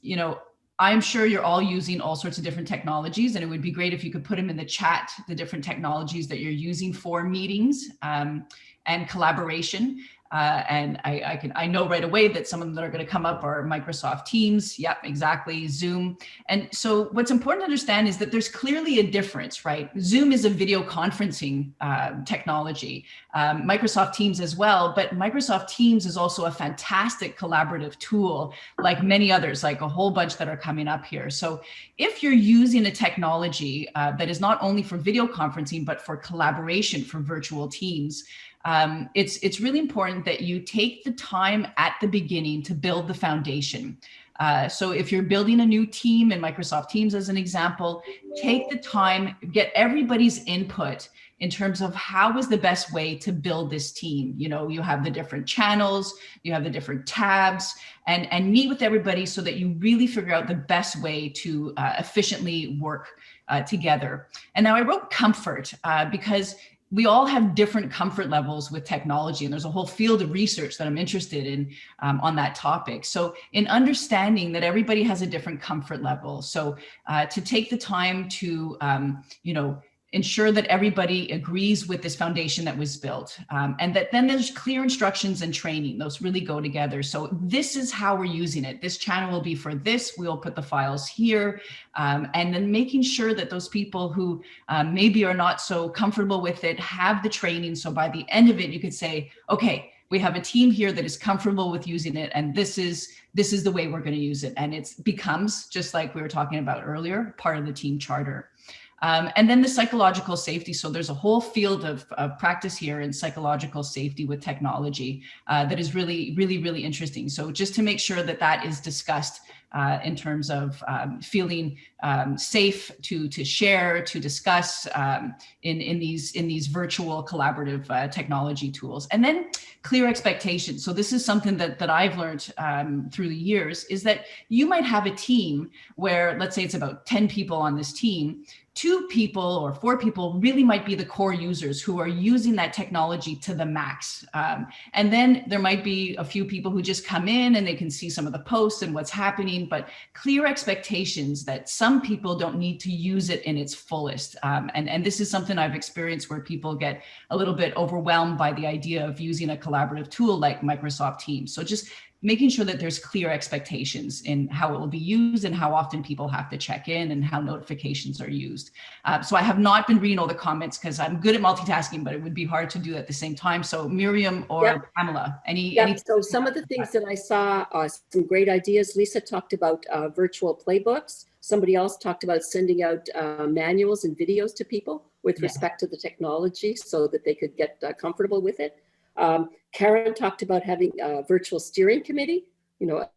Speaker 2: you know, I'm sure you're all using all sorts of different technologies, and it would be great if you could put them in the chat, the different technologies that you're using for meetings. and collaboration. And I know right away that some of them that are going to come up are Microsoft Teams. Yep, exactly. Zoom. And so what's important to understand is that there's clearly a difference, right? Zoom is a video conferencing technology, Microsoft Teams as well, but Microsoft Teams is also a fantastic collaborative tool, like many others, like a whole bunch that are coming up here. So if you're using a technology that is not only for video conferencing, but for collaboration for virtual teams, it's really important that you take the time at the beginning to build the foundation. So if you're building a new team in Microsoft Teams, as an example, take the time, get everybody's input in terms of how is the best way to build this team. You know, you have the different channels, you have the different tabs, and meet with everybody so that you really figure out the best way to efficiently work together. And now I wrote comfort because we all have different comfort levels with technology, and there's a whole field of research that I'm interested in on that topic. So in understanding that everybody has a different comfort level, so to take the time to, ensure that everybody agrees with this foundation that was built, and that then there's clear instructions and training. Those really go together. So this is how we're using it. This channel will be for this. We'll put the files here. And then making sure that those people who maybe are not so comfortable with it have the training. So by the end of it, you could say, okay, we have a team here that is comfortable with using it, and this is the way we're going to use it. And it becomes, just like we were talking about earlier, part of the team charter. And then the psychological safety. So there's a whole field of practice here in psychological safety with technology that is really, really, really interesting. So just to make sure that that is discussed in terms of feeling safe to share, to discuss in these virtual collaborative technology tools. And then clear expectations. So this is something that I've learned through the years, is that you might have a team where, let's say it's about 10 people on this team. 2 people or 4 people really might be the core users who are using that technology to the max. And then there might be a few people who just come in and they can see some of the posts and what's happening, but clear expectations that some people don't need to use it in its fullest. And this is something I've experienced where people get a little bit overwhelmed by the idea of using a collaborative tool like Microsoft Teams. So just making sure that there's clear expectations in how it will be used and how often people have to check in and how notifications are used. So I have not been reading all the comments because I'm good at multitasking, but it would be hard to do at the same time. So Miriam or Pamela, any?
Speaker 4: So some of the things that I saw, some great ideas. Lisa talked about virtual playbooks. Somebody else talked about sending out manuals and videos to people with respect to the technology so that they could get comfortable with it. Karen talked about having a virtual steering committee,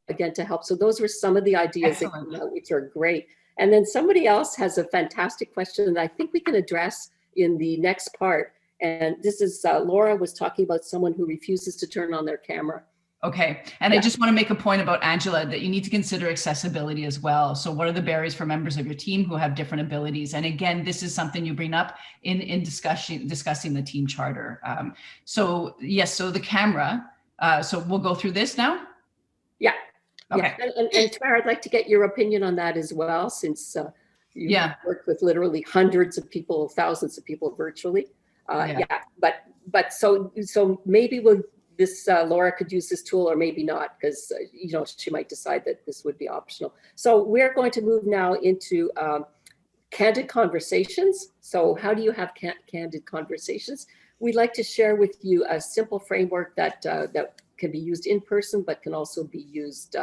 Speaker 4: again, to help. So those were some of the ideas that came out, which are great. And then somebody else has a fantastic question that I think we can address in the next part. And this is Laura was talking about someone who refuses to turn on their camera.
Speaker 2: Okay. And I just want to make a point about Angela, that you need to consider accessibility as well. So what are the barriers for members of your team who have different abilities? And again, this is something you bring up in discussing the team charter. So yes, so the camera, so we'll go through this now.
Speaker 4: Yeah.
Speaker 2: Okay.
Speaker 4: Yeah. And Tamara, I'd like to get your opinion on that as well, since you worked with literally hundreds of people, thousands of people virtually. But so maybe Laura could use this tool or maybe not, because she might decide that this would be optional. So we're going to move now into candid conversations. So how do you have candid conversations? We'd like to share with you a simple framework that can be used in person, but can also be used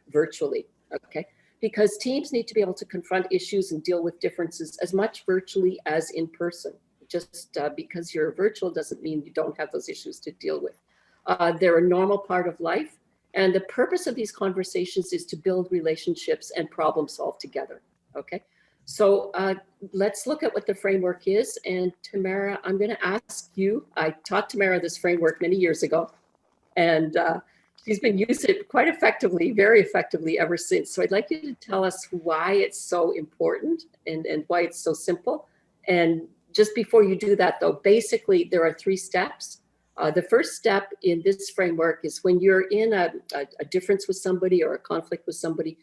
Speaker 4: virtually, okay? Because teams need to be able to confront issues and deal with differences as much virtually as in person. Just because you're virtual doesn't mean you don't have those issues to deal with. They're a normal part of life. And the purpose of these conversations is to build relationships and problem solve together, okay? So let's look at what the framework is. And Tamara, I'm gonna ask you, I taught Tamara this framework many years ago, and she's been using it quite effectively, very effectively ever since. So I'd like you to tell us why it's so important and why it's so simple. And just before you do that though, basically there are 3 steps. The first step in this framework is when you're in a difference with somebody or a conflict with somebody,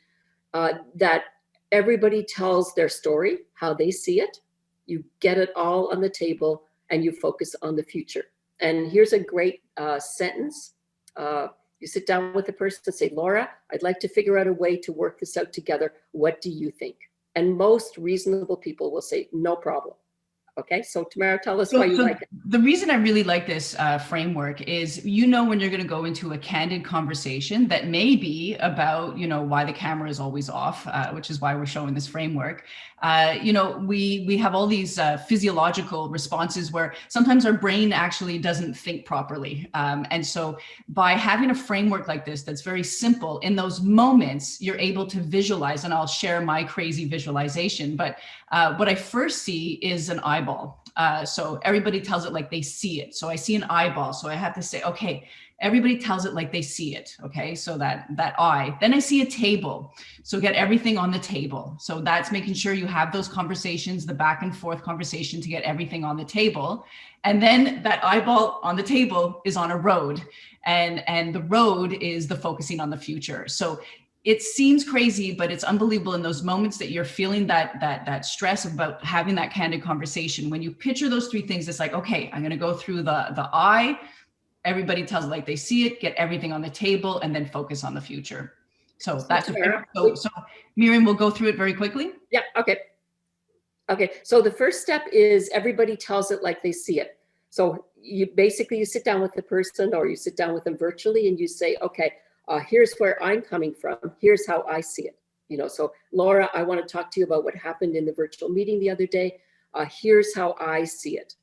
Speaker 4: that everybody tells their story, how they see it. You get it all on the table and you focus on the future. And here's a great sentence. You sit down with the person and say, Laura, I'd like to figure out a way to work this out together. What do you think? And most reasonable people will say, no problem. Okay, so Tamara, tell us why you like it.
Speaker 2: The reason I really like this framework is, when you're going to go into a candid conversation that may be about, why the camera is always off, which is why we're showing this framework. We have all these physiological responses where sometimes our brain actually doesn't think properly. And so by having a framework like this, that's very simple, in those moments, you're able to visualize, and I'll share my crazy visualization. But what I first see is an eyeball. So everybody tells it like they see it. So I see an eyeball. So I have to say, okay, everybody tells it like they see it. Okay, so that eye. Then I see a table. So get everything on the table. So that's making sure you have those conversations, the back and forth conversation to get everything on the table. And then that eyeball on the table is on a road. And the road is the focusing on the future. So it seems crazy, but it's unbelievable in those moments that you're feeling that stress about having that candid conversation. When you picture those three things, it's like, okay, I'm going to go through the eye. Everybody tells it like they see it, get everything on the table, and then focus on the future. So that's so Miriam will go through it very quickly.
Speaker 4: Yeah. Okay. Okay. So the first step is everybody tells it like they see it. So you sit down with the person, or you sit down with them virtually, and you say, okay, here's where I'm coming from. Here's how I see it. So Laura, I want to talk to you about what happened in the virtual meeting the other day. Here's how I see it.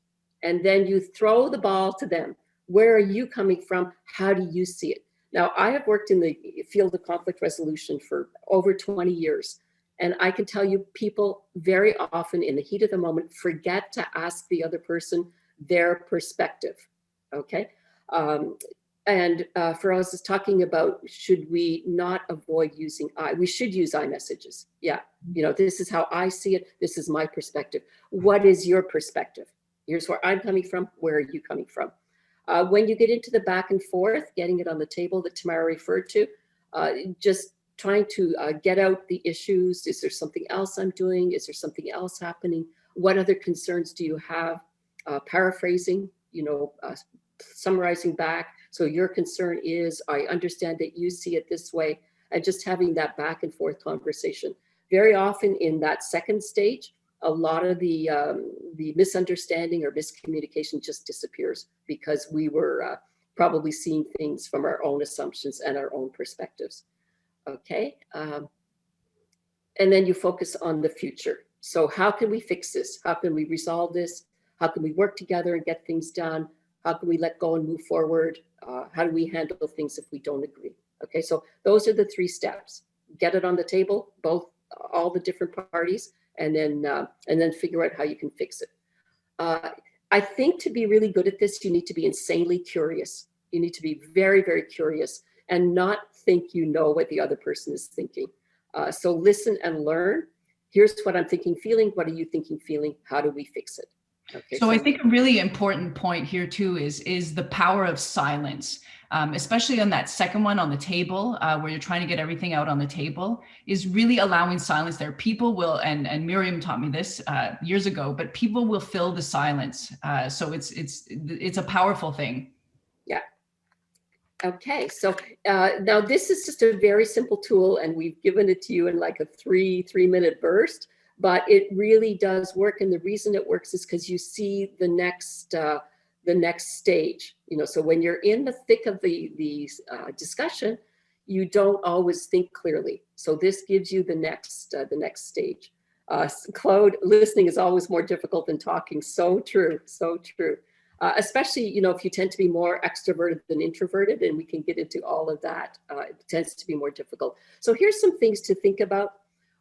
Speaker 4: And then you throw the ball to them. Where are you coming from? How do you see it? Now, I have worked in the field of conflict resolution for over 20 years. And I can tell you, people very often in the heat of the moment forget to ask the other person their perspective. Okay. And for us, is talking about, should we not avoid using I? We should use I messages. Yeah, this is how I see it. This is my perspective. What is your perspective? Here's where I'm coming from. Where are you coming from? When you get into the back and forth, getting it on the table that Tamara referred to, just trying to get out the issues. Is there something else I'm doing? Is there something else happening? What other concerns do you have? Paraphrasing, summarizing back. So your concern is, I understand that you see it this way, and just having that back and forth conversation. Very often in that second stage, a lot of the misunderstanding or miscommunication just disappears, because we were probably seeing things from our own assumptions and our own perspectives. Okay. And then you focus on the future. So how can we fix this? How can we resolve this? How can we work together and get things done? How can we let go and move forward? How do we handle things if we don't agree? Okay, so those are the three steps. Get it on the table, all the different parties, and then figure out how you can fix it. I think to be really good at this, you need to be insanely curious. You need to be very, very curious and not think you know what the other person is thinking. So listen and learn. Here's what I'm thinking, feeling. What are you thinking, feeling? How do we fix it? Okay,
Speaker 2: so I think a really important point here too is the power of silence, especially on that second one on the table, where you're trying to get everything out on the table, is really allowing silence there. People will, and Miriam taught me this years ago, but people will fill the silence. So it's a powerful thing.
Speaker 4: Yeah. Okay, so now this is just a very simple tool, and we've given it to you in like a three-minute burst. But it really does work, and the reason it works is because you see the next stage. So when you're in the thick of the discussion, you don't always think clearly. So this gives you the next stage. Claude, listening is always more difficult than talking. So true, so true. Especially if you tend to be more extroverted than introverted, and we can get into all of that. It tends to be more difficult. So here's some things to think about.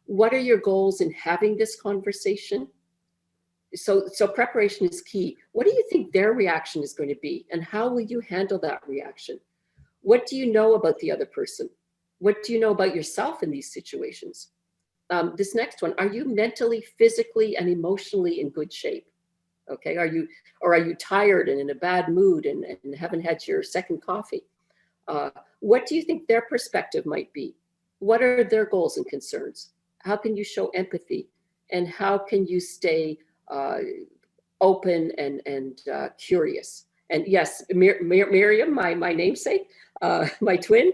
Speaker 4: What are your goals in having this conversation? So preparation is key. What do you think their reaction is going to be, and how will you handle that reaction? What do you know about the other person? What do you know about yourself in these situations? This next one, are you mentally, physically, and emotionally in good shape? Okay, are you tired and in a bad mood and haven't had your second coffee? What do you think their perspective might be? What are their goals and concerns? How can you show empathy, and how can you stay open and curious? And yes, Miriam, my namesake, my twin,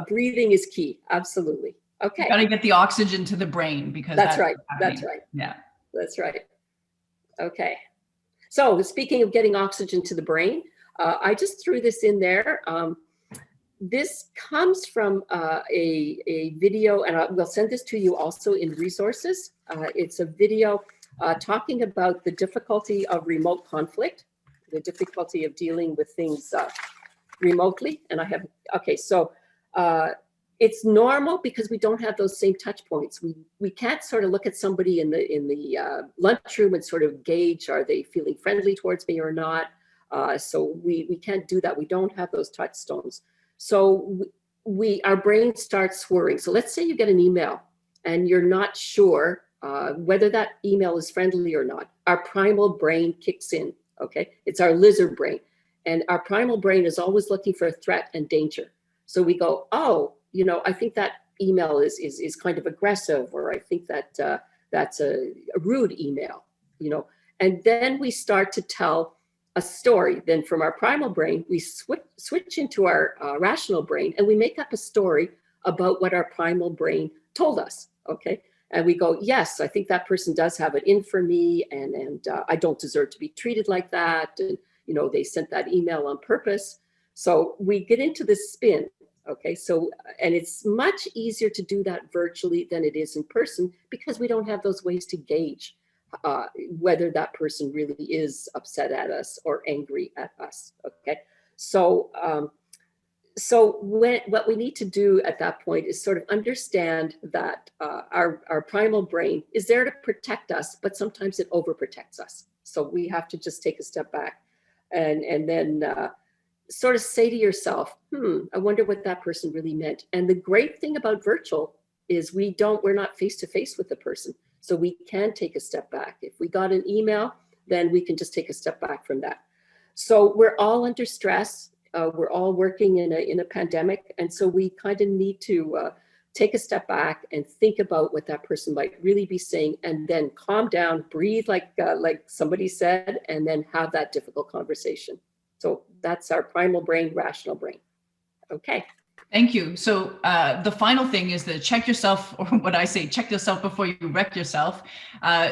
Speaker 4: breathing is key. Absolutely. Okay.
Speaker 2: You got to get the oxygen to the brain because
Speaker 4: That's right.
Speaker 2: what's happening.
Speaker 4: That's right.
Speaker 2: Yeah.
Speaker 4: That's right. Okay. So speaking of getting oxygen to the brain, I just threw this in there. This comes from a video, and we'll send this to you also in resources. It's a video talking about the difficulty of remote conflict, the difficulty of dealing with things remotely. And I have, okay, so it's normal because we don't have those same touch points. We can't sort of look at somebody in the lunchroom and sort of gauge, are they feeling friendly towards me or not? So we can't do that. We don't have those touchstones. So our brain starts swirling. So let's say you get an email and you're not sure whether that email is friendly or not. Our primal brain kicks in, okay? It's our lizard brain. And our primal brain is always looking for a threat and danger. So we go, oh, you know, I think that email is kind of aggressive, or I think that that's a rude email, you know. And then we start to tell a story. Then from our primal brain, we switch into our rational brain, and we make up a story about what our primal brain told us, okay? And we go, yes, I think that person does have it in for me, and I don't deserve to be treated like that, and you know, they sent that email on purpose. So we get into this spin, okay? So, and it's much easier to do that virtually than it is in person because we don't have those ways to gauge whether that person really is upset at us or angry at us, okay? So, what we need to do at that point is sort of understand that our primal brain is there to protect us, but sometimes it overprotects us. So we have to just take a step back and then sort of say to yourself, I wonder what that person really meant. And the great thing about virtual is we're not face to face with the person. So we can take a step back. If we got an email, then we can just take a step back from that. So we're all under stress. We're all working in a pandemic. And so we kind of need to take a step back and think about what that person might really be saying, and then calm down, breathe like somebody said, and then have that difficult conversation. So that's our primal brain, rational brain. Okay.
Speaker 2: Thank you. So the final thing is that check yourself, or what I say, check yourself before you wreck yourself.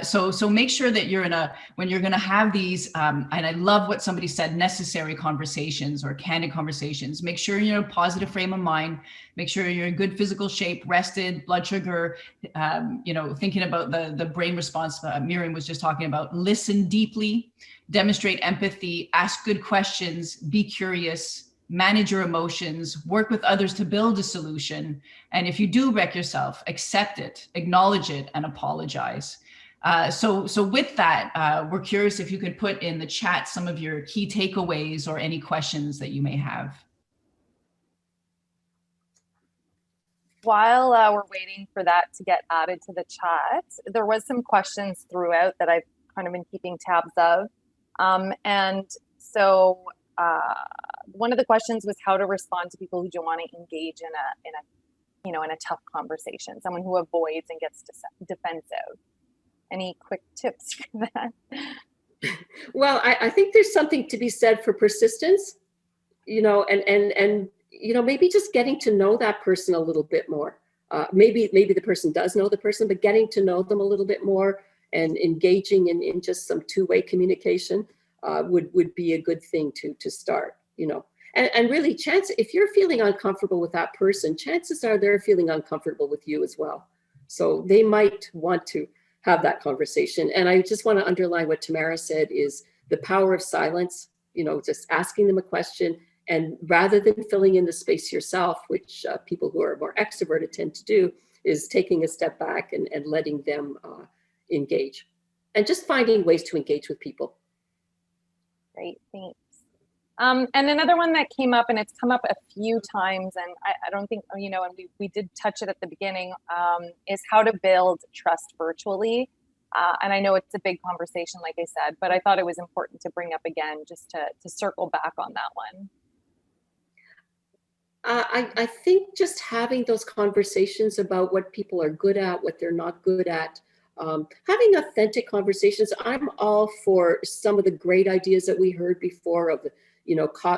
Speaker 2: So make sure that when you're going to have these, and I love what somebody said, necessary conversations or candid conversations, make sure you're in a positive frame of mind, make sure you're in good physical shape, rested, blood sugar, thinking about the brain response that Miriam was just talking about. Listen deeply, demonstrate empathy, ask good questions, be curious, manage your emotions, work with others to build a solution. And if you do wreck yourself, accept it, acknowledge it, and apologize. So with that, we're curious if you could put in the chat some of your key takeaways or any questions that you may have.
Speaker 3: While we're waiting for that to get added to the chat, there was some questions throughout that I've kind of been keeping tabs of. One of the questions was how to respond to people who don't want to engage in a tough conversation, someone who avoids and gets defensive. Any quick tips for that?
Speaker 4: Well, I think there's something to be said for persistence, and maybe just getting to know that person a little bit more. Maybe the person does know the person, but getting to know them a little bit more and engaging in just some two-way communication would be a good thing to start, and really if you're feeling uncomfortable with that person, chances are they're feeling uncomfortable with you as well. So they might want to have that conversation. And I just want to underline what Tamara said is the power of silence, just asking them a question, and rather than filling in the space yourself, which people who are more extroverted tend to do, is taking a step back and letting them engage, and just finding ways to engage with people.
Speaker 3: Great, thanks. And another one that came up, and it's come up a few times, and I don't think, and we did touch it at the beginning, is how to build trust virtually. And I know it's a big conversation, like I said, but I thought it was important to bring up again, just to circle back on that one.
Speaker 4: I think just having those conversations about what people are good at, what they're not good at, having authentic conversations. I'm all for some of the great ideas that we heard before of,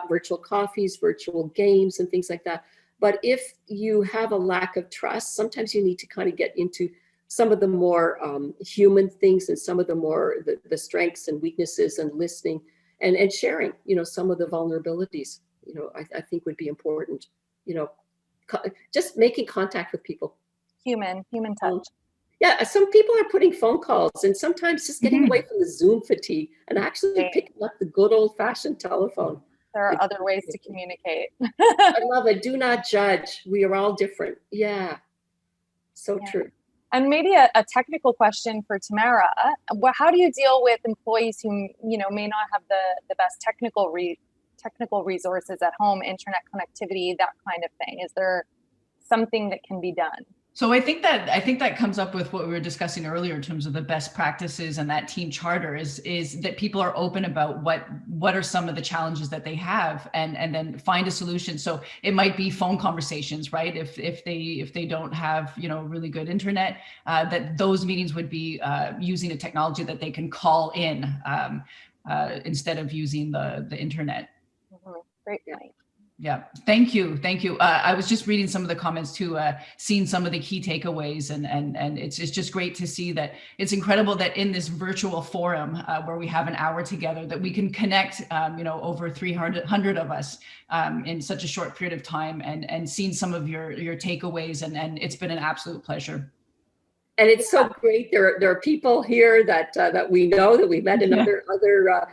Speaker 4: virtual coffees, virtual games, and things like that. But if you have a lack of trust, sometimes you need to kind of get into some of the more human things and some of the more the strengths and weaknesses and listening and sharing, some of the vulnerabilities, I think would be important, just making contact with people.
Speaker 3: Human touch.
Speaker 4: Yeah, some people are putting phone calls and sometimes just getting away from the Zoom fatigue and actually picking up the good old fashioned telephone.
Speaker 3: There are other ways to communicate.
Speaker 4: I love it. Do not judge. We are all different. Yeah, so true.
Speaker 3: And maybe a technical question for Tamara. How do you deal with employees who, may not have the best technical resources at home, internet connectivity, that kind of thing? Is there something that can be done?
Speaker 2: So I think that comes up with what we were discussing earlier in terms of the best practices and that team charter is that people are open about what are some of the challenges that they have and then find a solution. So it might be phone conversations, right? If they don't have really good internet, that those meetings would be using a technology that they can call in instead of using the internet.
Speaker 3: Mm-hmm. Great point.
Speaker 2: Yeah, thank you. I was just reading some of the comments too, seeing some of the key takeaways, and it's just great to see that it's incredible that in this virtual forum where we have an hour together, that we can connect, over 300 of us in such a short period of time, and seeing some of your takeaways, and it's been an absolute pleasure.
Speaker 4: And it's so great. There are people here that we know, that we met in other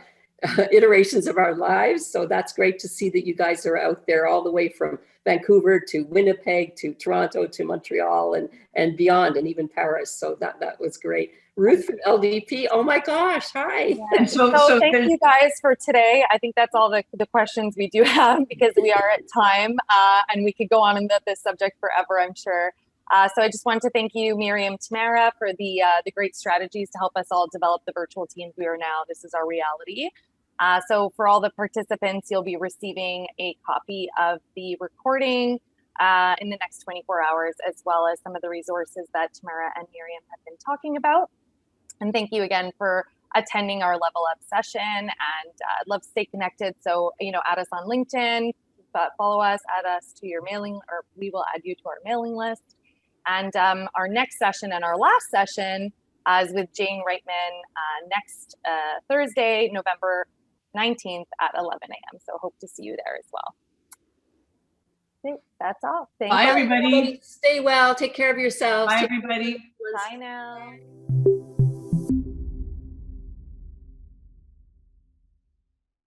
Speaker 4: iterations of our lives. So that's great to see that you guys are out there all the way from Vancouver to Winnipeg to Toronto to Montreal and beyond, and even Paris. So that was great. Ruth from LDP. Oh my gosh. Hi.
Speaker 3: Yeah. So thank you guys for today. I think that's all the questions we do have, because we are at time and we could go on in this subject forever, I'm sure. So I just want to thank you, Miriam, Tamara, for the great strategies to help us all develop the virtual teams we are now. This is our reality. So for all the participants, you'll be receiving a copy of the recording in the next 24 hours, as well as some of the resources that Tamara and Miriam have been talking about. And thank you again for attending our Level Up session, and I'd love to stay connected. So, add us on LinkedIn, follow us, add us to your mailing, or we will add you to our mailing list. And our next session and our last session is with Jane Reitman next Thursday, November 19th at 11 a.m. So hope to see you there as well. Okay, that's all.
Speaker 2: Bye, everybody.
Speaker 4: Stay well. Take care of yourselves.
Speaker 2: Bye, everybody.
Speaker 3: Bye now.